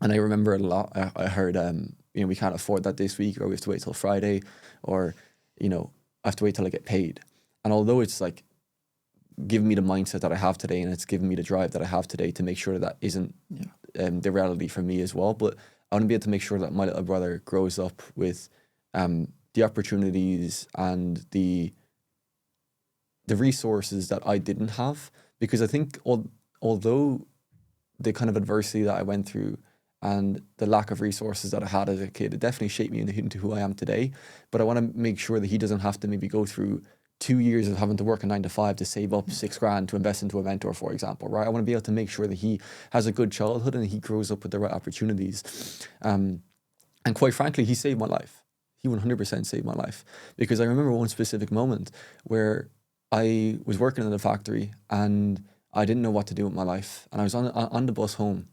and I remember a lot, I heard, we can't afford that this week, or we have to wait till Friday, or, I have to wait till I get paid. And although it's like giving me the mindset that I have today, and it's giving me the drive that I have today to make sure that isn't the reality for me as well, but I want to be able to make sure that my little brother grows up with the opportunities and the resources that I didn't have, because I think although the kind of adversity that I went through and the lack of resources that I had as a kid, it definitely shaped me into who I am today. But I want to make sure that he doesn't have to maybe go through 2 years of having to work a 9 to 5 to save up $6,000 to invest into a mentor, for example, right? I want to be able to make sure that he has a good childhood and he grows up with the right opportunities. And quite frankly, he saved my life. He 100% saved my life, because I remember one specific moment where I was working in a factory and I didn't know what to do with my life. And I was on the bus home,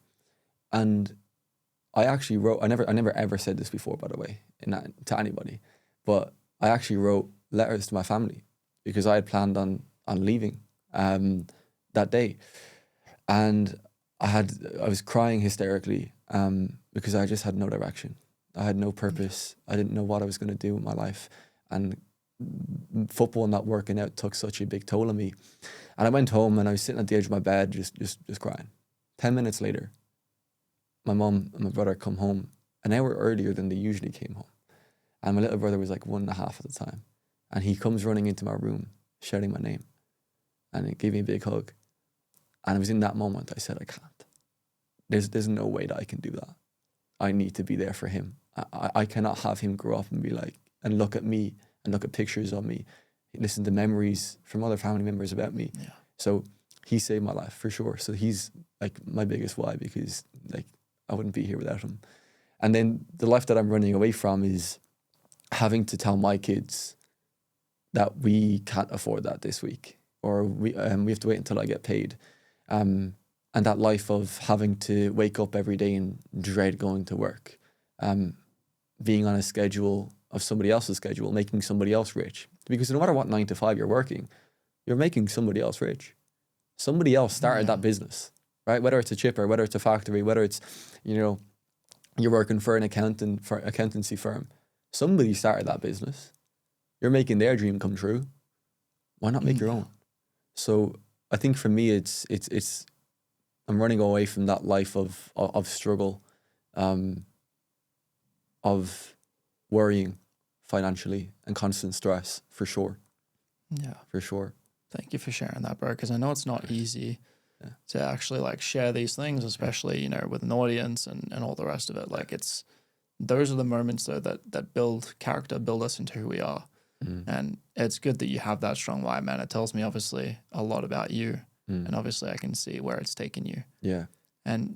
and I actually wrote, I never ever said this before, by the way, to anybody, but I actually wrote letters to my family, because I had planned on leaving that day. And I was crying hysterically because I just had no direction. I had no purpose. I didn't know what I was going to do with my life. And football not working out took such a big toll on me. And I went home and I was sitting at the edge of my bed just crying. 10 minutes later, my mum and my brother come home an hour earlier than they usually came home. And my little brother was like 1.5 at the time. And he comes running into my room, shouting my name. And he gave me a big hug. And it was in that moment I said, I can't. There's no way that I can do that. I need to be there for him. I cannot have him grow up and be like, and look at me and look at pictures of me, listen to memories from other family members about me. Yeah. So he saved my life for sure. So he's like my biggest why, because like I wouldn't be here without him. And then the life that I'm running away from is having to tell my kids that we can't afford that this week, or we have to wait until I get paid. And that life of having to wake up every day and dread going to work, being on a schedule of somebody else's schedule, making somebody else rich. Because no matter what 9 to 5 you're working, you're making somebody else rich. Somebody else started that business, right? Whether it's a chipper, whether it's a factory, whether it's, you're working for an accountancy firm. Somebody started that business. You're making their dream come true. Why not make your own? So I think for me, it's I'm running away from that life of struggle, of worrying financially and constant stress, for sure. Yeah, for sure. Thank you for sharing that, bro. Because I know it's not easy to actually like share these things, especially with an audience and all the rest of it. Like those are the moments though that build character, build us into who we are. And it's good that you have that strong why, man. It tells me obviously a lot about you, and obviously I can see where it's taken you. Yeah. And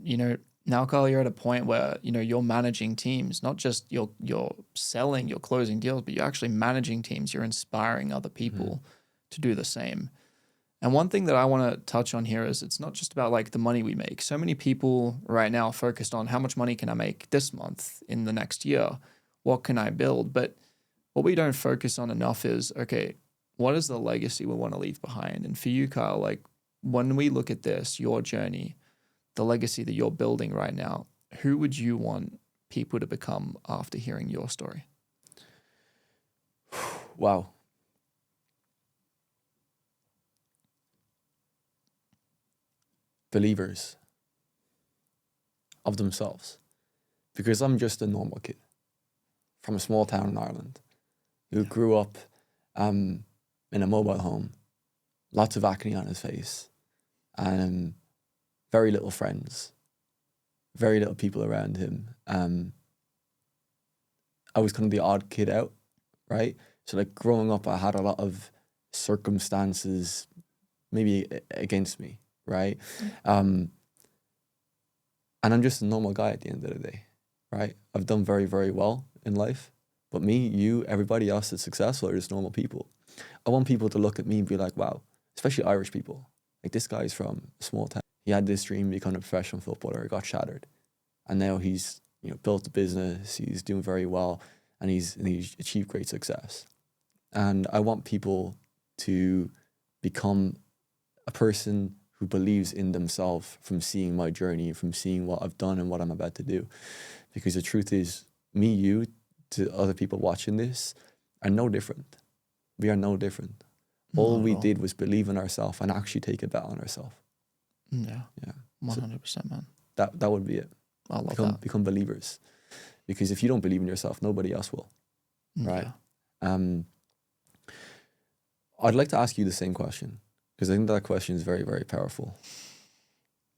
now, Carl, you're at a point where you're managing teams, not just you're selling, you're closing deals, but you're actually managing teams. You're inspiring other people to do the same. And one thing that I want to touch on here is it's not just about like the money we make. So many people right now are focused on how much money can I make this month, in the next year, what can I build? But what we don't focus on enough is, okay, what is the legacy we want to leave behind? And for you, Kyle, like when we look at this, your journey, the legacy that you're building right now, who would you want people to become after hearing your story? Wow. Believers of themselves. Because I'm just a normal kid from a small town in Ireland who grew up in a mobile home, lots of acne on his face, very little friends, very little people around him. I was kind of the odd kid out, right? So like growing up, I had a lot of circumstances maybe against me, right? And I'm just a normal guy at the end of the day, right? I've done very, very well in life. But me, you, everybody else that's successful are just normal people. I want people to look at me and be like, wow, especially Irish people. Like, this guy's from a small town. He had this dream, become a professional footballer, it got shattered. And now he's, built a business, he's doing very well, and he's achieved great success. And I want people to become a person who believes in themselves from seeing my journey, from seeing what I've done and what I'm about to do. Because the truth is, me, you, to other people watching this are no different. We are no different. All we did was believe in ourselves and actually take a bet on ourselves. Yeah. Yeah. 100%, man. That would be it. I love that. Become believers. Because if you don't believe in yourself, nobody else will. Right? Yeah. I'd like to ask you the same question, because I think that question is very, very powerful.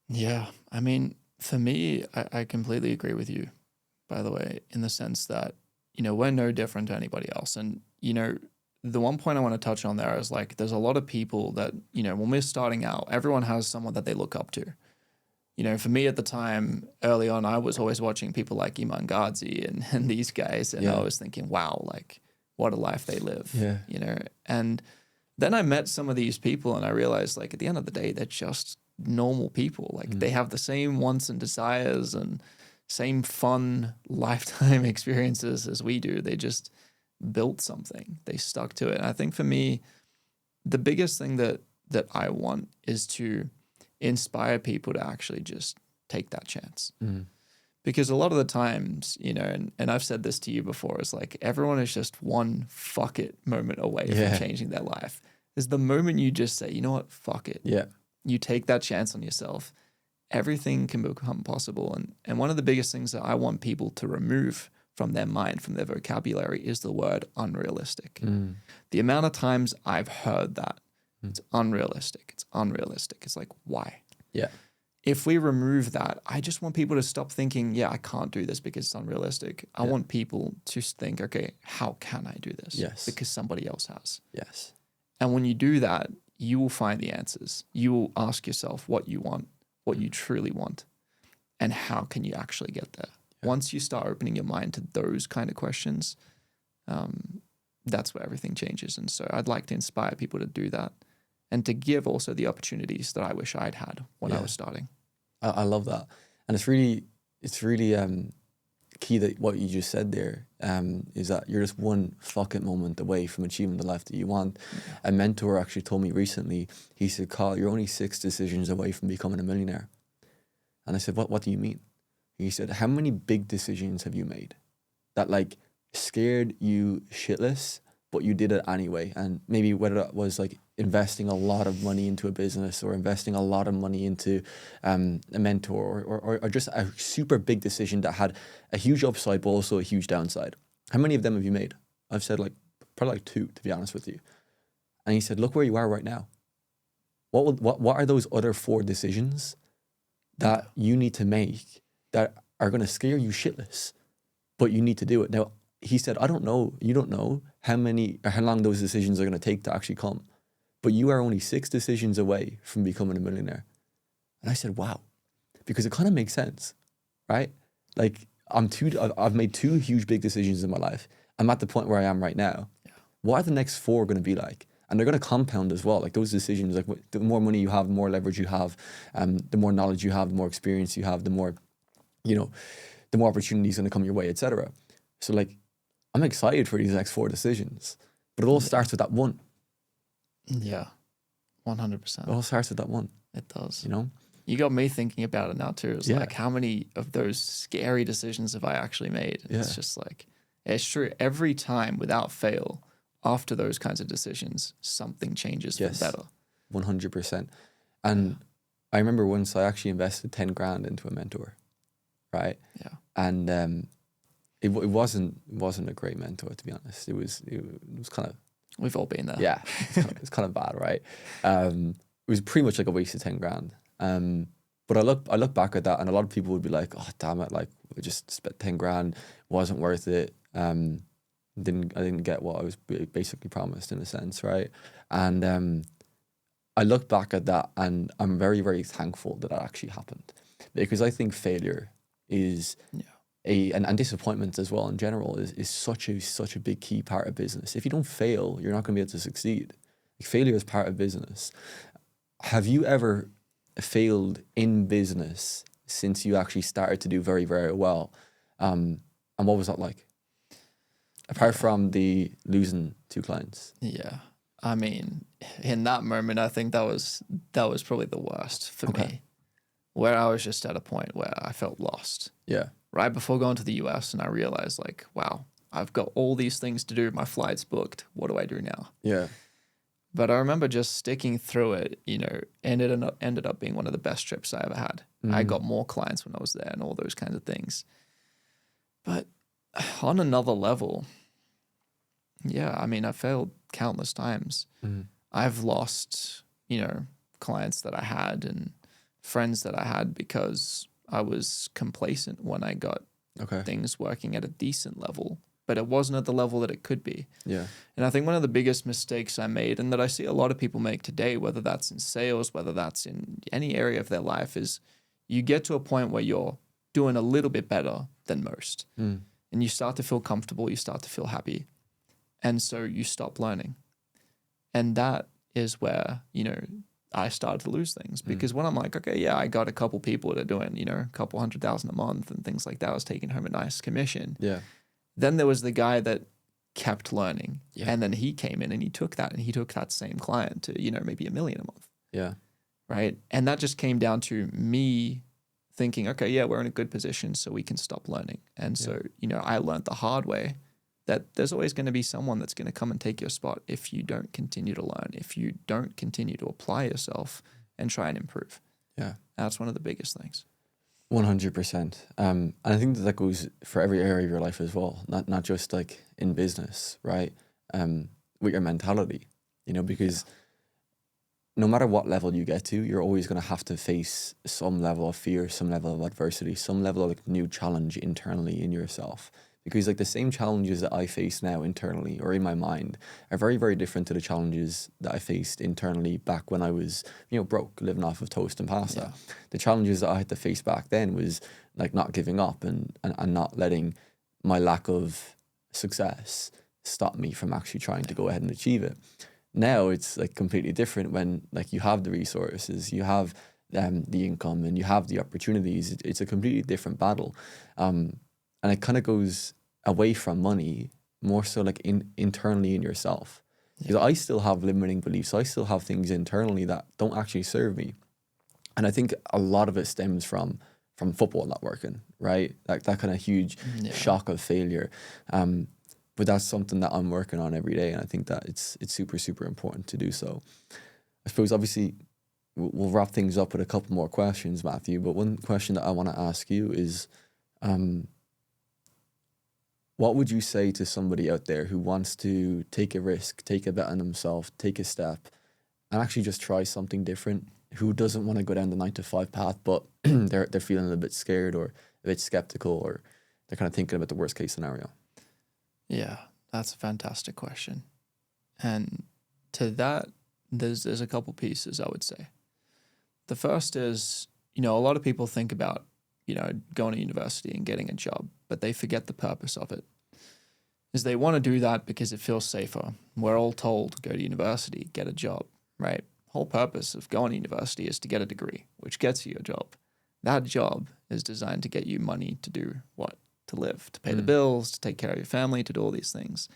Yeah. I mean, for me, I completely agree with you, by the way, in the sense that, we're no different to anybody else. And, the one point I want to touch on there is like, there's a lot of people that, when we're starting out, everyone has someone that they look up to. For me at the time, early on, I was always watching people like Iman Ghazi and these guys. And I was thinking, wow, like what a life they live, and then I met some of these people and I realized like at the end of the day, they're just normal people. Like they have the same wants and desires and same fun lifetime experiences as we do. They just built something, they stuck to it. And I think for me, the biggest thing that I want is to inspire people to actually just take that chance. Because a lot of the times, and I've said this to you before, is like everyone is just one fuck it moment away from changing their life. Is the moment you just say, you know what, fuck it. Yeah. You take that chance on yourself, everything can become possible. And one of the biggest things that I want people to remove from their mind, from their vocabulary, is the word unrealistic. The amount of times I've heard that, it's unrealistic. It's unrealistic. It's like, why? Yeah. If we remove that, I just want people to stop thinking, I can't do this because it's unrealistic. I want people to think, okay, how can I do this? Yes. Because somebody else has. Yes. And when you do that, you will find the answers. You will ask yourself what you want, what you truly want, and how can you actually get there? Yeah. Once you start opening your mind to those kind of questions, that's where everything changes. And so I'd like to inspire people to do that and to give also the opportunities that I wish I'd had when I was starting. I love that. And it's really key that what you just said there is that you're just one fuck it moment away from achieving the life that you want. A mentor actually told me recently, he said, Carl, you're only 6 decisions away from becoming a millionaire. And I said, what do you mean? He said, how many big decisions have you made that like scared you shitless, but you did it anyway? And maybe whether that was like investing a lot of money into a business or investing a lot of money into a mentor or just a super big decision that had a huge upside but also a huge downside. How many of them have you made? I've said probably 2, to be honest with you. And he said, look where you are right now. What are those other 4 decisions that you need to make that are going to scare you shitless, but you need to do it? Now, he said, I don't know, you don't know how long those decisions are going to take to actually come, but you are only 6 decisions away from becoming a millionaire. And I said, wow, because it kind of makes sense, right? Like I've made 2 huge big decisions in my life. I'm at the point where I am right now. Yeah. What are the next 4 going to be like? And they're going to compound as well. Like those decisions, like the more money you have, the more leverage you have, the more knowledge you have, the more experience you have, the more, the more opportunities going to come your way, etc. So like, I'm excited for these next 4 decisions, but it all starts with that one. Yeah, 100%. It all starts with that one. It does. You got me thinking about it now too. It's like, how many of those scary decisions have I actually made? And it's just like, it's true. Every time without fail, after those kinds of decisions, something changes for the better. 100%. And I remember once I actually invested 10 grand into a mentor, right? Yeah. And it wasn't a great mentor, to be honest. It was kind of, we've all been there. Yeah, it's kind of bad, right? It was pretty much like a waste of 10 grand. But I look back at that, and a lot of people would be like, "Oh, damn it! Like, we just spent 10 grand, wasn't worth it. I didn't get what I was basically promised in a sense, right?" And I look back at that, and I'm very, very thankful that actually happened, because I think failure is and disappointment as well in general is such a big key part of business. If you don't fail, you're not going to be able to succeed. Like, failure is part of business. Have you ever failed in business since you actually started to do very, very well. And what was that like? Apart from the losing 2 clients. Yeah. I mean, in that moment, I think that was probably the worst for me, where I was just at a point where I felt lost. Yeah. Right before going to the US, and I realized like, wow, I've got all these things to do. My flight's booked. What do I do now? Yeah. But I remember just sticking through it, you know, ended up being one of the best trips I ever had. I got more clients when I was there and all those kinds of things. But on another level, yeah, I mean, I failed countless times. I've lost, you know, clients that I had and friends that I had because I was complacent when I got things working at a decent level, but it wasn't at the level that it could be. Yeah. And I think one of the biggest mistakes I made, and that I see a lot of people make today, whether that's in sales, whether that's in any area of their life, is you get to a point where you're doing a little bit better than most. And you start to feel comfortable, you start to feel happy. And so you stop learning. And that is where, you know, I started to lose things, because when I'm like, okay, yeah, I got a couple people that are doing, you know, a couple $100,000 a month and things like that. I was taking home a nice commission. Yeah. Then there was the guy that kept learning. Yeah. And then he came in and he took that same client to, you know, maybe $1 million a month. Yeah. Right. And that just came down to me thinking, okay, yeah, we're in a good position, so we can stop learning. And so, you know, I learned the hard way that there's always going to be someone that's going to come and take your spot if you don't continue to learn, if you don't continue to apply yourself and try and improve. Yeah. That's one of the biggest things. 100%. And I think that goes for every area of your life as well, not just like in business, right? With your mentality, you know, because no matter what level you get to, you're always going to have to face some level of fear, some level of adversity, some level of like new challenge internally in yourself. Because like the same challenges that I face now internally or in my mind are very, very different to the challenges that I faced internally back when I was, you know, broke, living off of toast and pasta. Yeah. The challenges that I had to face back then was like not giving up and not letting my lack of success stop me from actually trying to go ahead and achieve it. Now it's like completely different when like you have the resources, you have the income and you have the opportunities. It's a completely different battle. And it kind of goes away from money, more so like internally in yourself. Because I still have limiting beliefs. I still have things internally that don't actually serve me. And I think a lot of it stems from football not working, right? Like that kind of huge shock of failure. But that's something that I'm working on every day. And I think that it's super, super important to do so. I suppose obviously we'll wrap things up with a couple more questions, Matthew. But one question that I want to ask you is, what would you say to somebody out there who wants to take a risk, take a bet on themselves, take a step, and actually just try something different, who doesn't want to go down the 9-to-5 path, but they're feeling a bit scared or a bit skeptical, or they're kind of thinking about the worst case scenario? Yeah, that's a fantastic question. And to that, there's a couple pieces I would say. The first is, you know, a lot of people think about, you know, going to university and getting a job, but they forget the purpose of it. Is they want to do that because it feels safer. We're all told, go to university, get a job, right? Whole purpose of going to university is to get a degree, which gets you a job. That job is designed to get you money to do what? To live, to pay the bills, to take care of your family, to do all these things.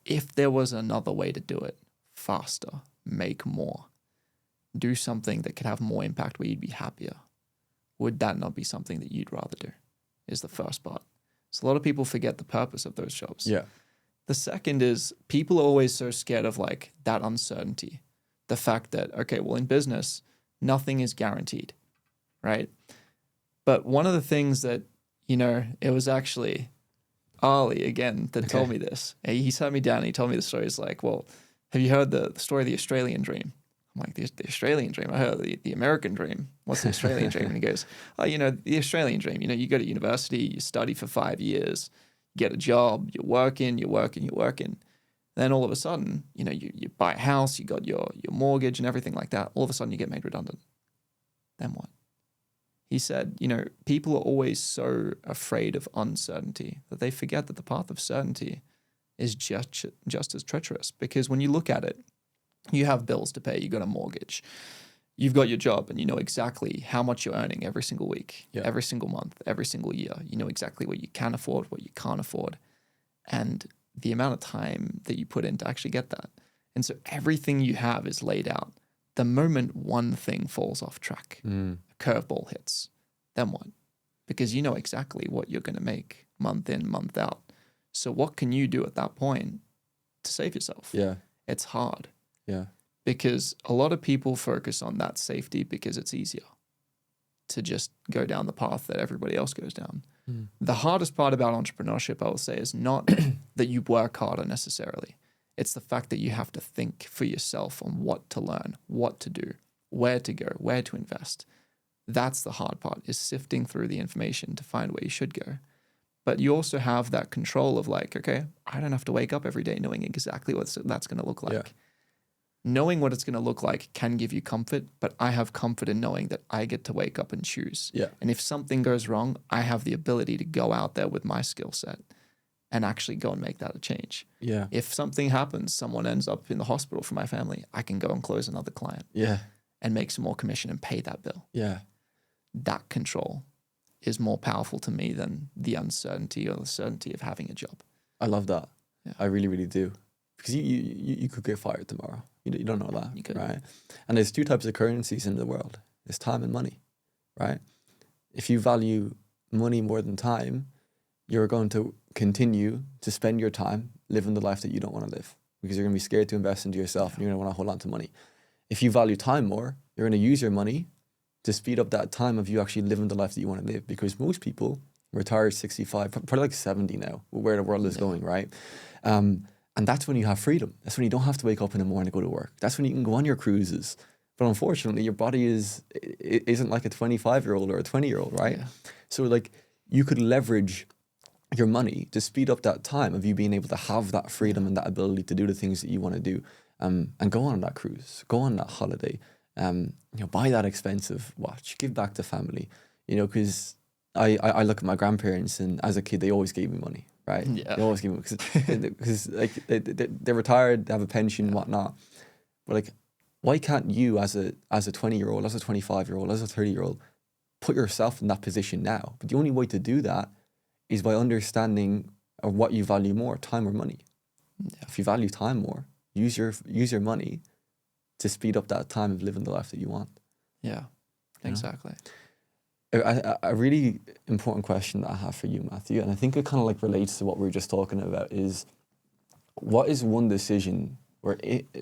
If there was another way to do it, faster, make more, do something that could have more impact where you'd be happier, would that not be something that you'd rather do? Is the first part. So a lot of people forget the purpose of those jobs. Yeah. The second is people are always so scared of like that uncertainty. The fact that, okay, well in business, nothing is guaranteed, right? But one of the things that, you know, it was actually Ali again that told me this. He sat me down and he told me the story. He's like, well, have you heard the story of the Australian dream? I'm like, the Australian dream? I heard the American dream. What's the Australian dream? And he goes, oh, you know, the Australian dream. You know, you go to university, you study for 5 years, you get a job, you're working. Then all of a sudden, you know, you buy a house, you got your mortgage and everything like that. All of a sudden you get made redundant. Then what? He said, you know, people are always so afraid of uncertainty that they forget that the path of certainty is just as treacherous. Because when you look at it, you have bills to pay, you got a mortgage, you've got your job and you know exactly how much you're earning every single week, Yeah. every single month, every single year. You know exactly what you can afford, what you can't afford, and the amount of time that you put in to actually get that. And so everything you have is laid out. The moment one thing falls off track, a curveball hits, then what? Because you know exactly what you're going to make month in, month out. So what can you do at that point to save yourself? Yeah. It's hard Yeah. because a lot of people focus on that safety because it's easier to just go down the path that everybody else goes down. The hardest part about entrepreneurship, I will say, is not that you work harder necessarily. It's the fact that you have to think for yourself on what to learn, what to do, where to go, where to invest. That's the hard part, is sifting through the information to find where you should go. But you also have that control of like, okay, I don't have to wake up every day knowing exactly what that's going to look like. Yeah. Knowing what it's going to look like can give you comfort, but I have comfort in knowing that I get to wake up and choose. Yeah. And if something goes wrong, I have the ability to go out there with my skill set and actually go and make that a change. Yeah. If something happens, someone ends up in the hospital for my family, I can go and close another client Yeah. and make some more commission and pay that bill. Yeah. That control is more powerful to me than the uncertainty or the certainty of having a job. I love that. Yeah. I really, really do. Because you could get fired tomorrow. You don't know that, You could. right? And there's two types of currencies in the world. There's time and money, right? If you value money more than time, you're going to continue to spend your time living the life that you don't want to live because you're going to be scared to invest into yourself and you're going to want to hold on to money. If you value time more, you're going to use your money to speed up that time of you actually living the life that you want to live, because most people retire at 65, probably like 70 now, where the world is going, right? And that's when you have freedom. That's when you don't have to wake up in the morning to go to work. That's when you can go on your cruises. But unfortunately, your body isn't like a 25-year-old or a 20-year-old, right? Yeah. So like you could leverage your money to speed up that time of you being able to have that freedom and that ability to do the things that you want to do, and go on that cruise, go on that holiday, buy that expensive watch, give back to family, because I look at my grandparents, and as a kid, they always gave me money, right? Yeah. They always give me, because like they're retired, they have a pension, whatnot. But like, why can't you as a 20-year-old, as a 25-year-old, as a 30-year-old, put yourself in that position now? But the only way to do that is by understanding what you value more, time or money. Yeah. If you value time more, use your money to speed up that time of living the life that you want. Yeah, exactly. A really important question that I have for you, Matthew, and I think it kind of like relates to what we were just talking about, is what is one decision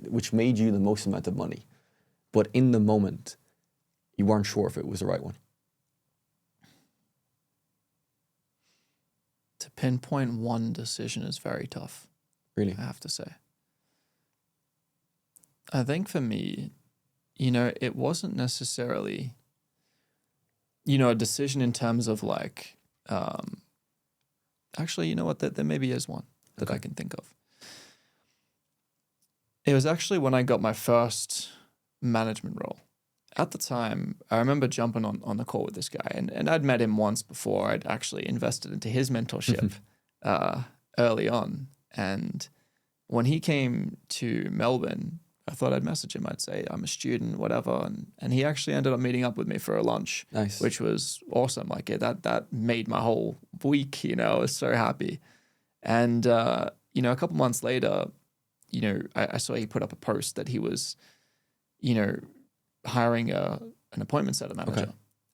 which made you the most amount of money, but in the moment you weren't sure if it was the right one? To pinpoint one decision is very tough, Really? I have to say. I think for me, it wasn't necessarily, a decision in terms of like, actually, you know what, there maybe is one that I can think of. It was actually when I got my first management role. At the time, I remember jumping on the call with this guy, and I'd met him once before. I'd actually invested into his mentorship early on. And when he came to Melbourne, I thought I'd message him. I'd say, I'm a student, whatever. And he actually ended up meeting up with me for a lunch, Nice. which was awesome. Like that made my whole week, I was so happy. And, a couple months later, I saw he put up a post that he was, hiring an appointment setter manager. Okay.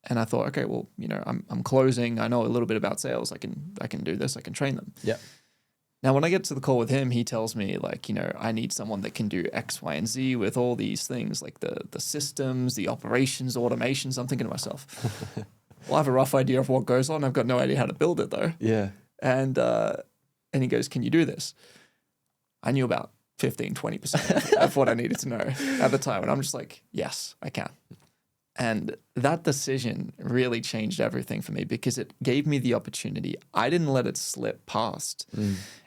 And I thought, okay, well, I'm closing. I know a little bit about sales. I can do this. I can train them. Yeah. Now, when I get to the call with him, he tells me like, I need someone that can do X, Y, and Z with all these things, like the systems, the operations, automations. I'm thinking to myself, well, I have a rough idea of what goes on. I've got no idea how to build it though. Yeah. And he goes, can you do this? I knew about 15, 20% of what I needed to know at the time. And I'm just like, yes, I can. And that decision really changed everything for me because it gave me the opportunity. I didn't let it slip past.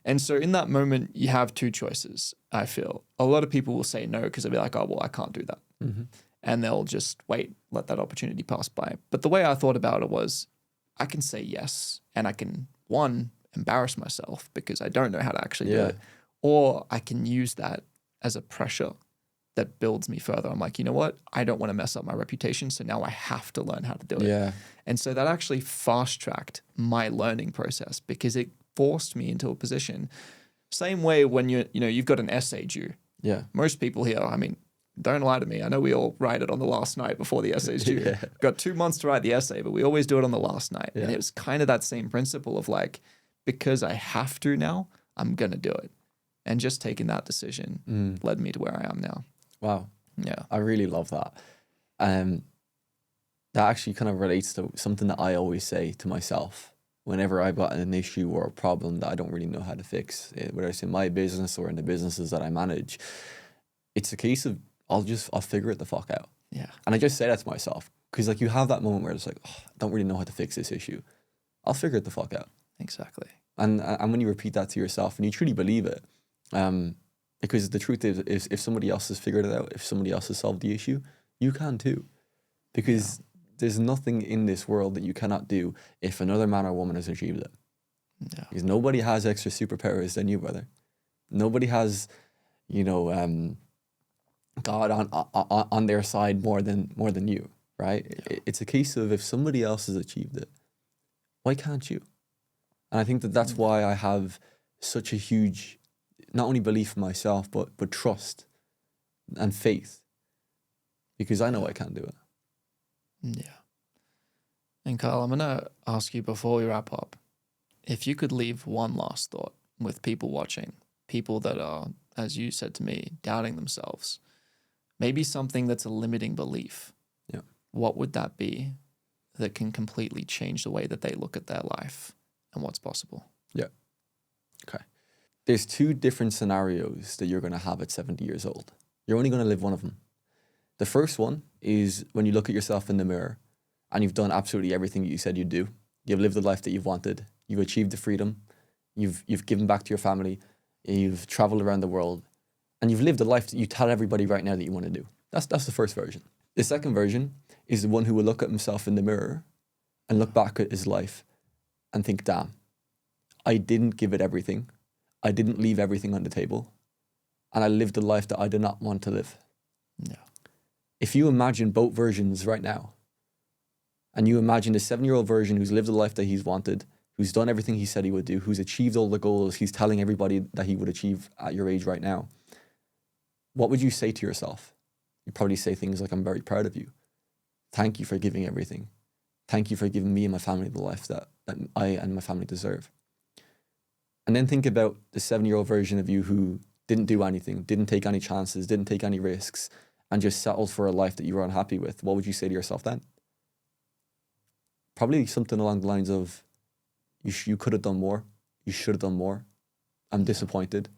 And so in that moment, you have two choices, I feel. A lot of people will say no because they'll be like, oh, well, I can't do that. Mm-hmm. And they'll just let that opportunity pass by. But the way I thought about it was, I can say yes, and I can, one, embarrass myself because I don't know how to actually do it. Or I can use that as a pressure that builds me further. I'm like, you know what? I don't want to mess up my reputation. So now I have to learn how to do it. Yeah. And so that actually fast tracked my learning process because it forced me into a position. Same way when you've got an essay due. Yeah. Most people here, I mean, don't lie to me. I know we all write it on the last night before the essay's due. Yeah. Got 2 months to write the essay, but we always do it on the last night. Yeah. And it was kind of that same principle of like, because I have to now, I'm going to do it. And just taking that decision led me to where I am now. Wow. Yeah. I really love that. That actually kind of relates to something that I always say to myself whenever I've got an issue or a problem that I don't really know how to fix, whether it's in my business or in the businesses that I manage. It's a case of I'll figure it the fuck out. Yeah. And I just say that to myself because like you have that moment where it's like, oh, I don't really know how to fix this issue. I'll figure it the fuck out. Exactly. And when you repeat that to yourself and you truly believe it, because the truth is if somebody else has figured it out, if somebody else has solved the issue, you can too. Because there's nothing in this world that you cannot do if another man or woman has achieved it. Yeah. Because nobody has extra superpowers than you, brother. Nobody has, God on their side more than you, right? Yeah. It's a case of if somebody else has achieved it, why can't you? And I think that's why I have such a huge, not only belief in myself, but trust and faith, because I know I can do it. Yeah. And Kyle, I'm going to ask you before we wrap up, if you could leave one last thought with people watching, people that are, as you said to me, doubting themselves, maybe something that's a limiting belief. Yeah. What would that be that can completely change the way that they look at their life and what's possible? Yeah. Okay. There's two different scenarios that you're going to have at 70 years old. You're only going to live one of them. The first one is when you look at yourself in the mirror and you've done absolutely everything you said you'd do. You've lived the life that you've wanted. You've achieved the freedom. You've given back to your family. You've traveled around the world. And you've lived a life that you tell everybody right now that you want to do. That's the first version. The second version is the one who will look at himself in the mirror and look back at his life and think, damn, I didn't give it everything. I didn't leave everything on the table. And I lived a life that I did not want to live. Yeah. If you imagine both versions right now, and you imagine the 7-year-old version who's lived the life that he's wanted, who's done everything he said he would do, who's achieved all the goals he's telling everybody that he would achieve at your age right now, what would you say to yourself? You'd probably say things like, I'm very proud of you. Thank you for giving everything. Thank you for giving me and my family the life that I and my family deserve. And then think about the 7-year-old version of you who didn't do anything, didn't take any chances, didn't take any risks, and just settled for a life that you were unhappy with. What would you say to yourself then? Probably something along the lines of, you could have done more. You should have done more. I'm disappointed.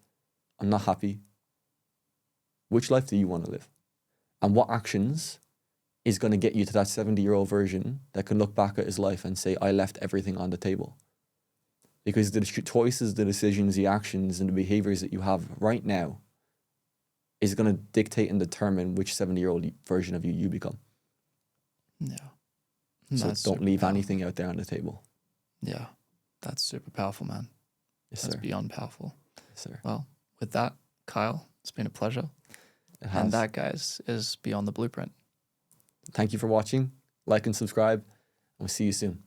I'm not happy. Which life do you want to live? And what actions is going to get you to that 70-year-old version that can look back at his life and say, I left everything on the table? Because the choices, the decisions, the actions, and the behaviors that you have right now is going to dictate and determine which 70-year-old version of you become. Yeah. So That's don't super leave powerful. anything out there on the table. Yeah. That's super powerful, man. Yes, That's sir. beyond powerful. Yes, sir. Well, with that, Kyle, it's been a pleasure. It has. And that, guys, is Beyond the Blueprint. Thank you for watching. Like and subscribe. And we'll see you soon.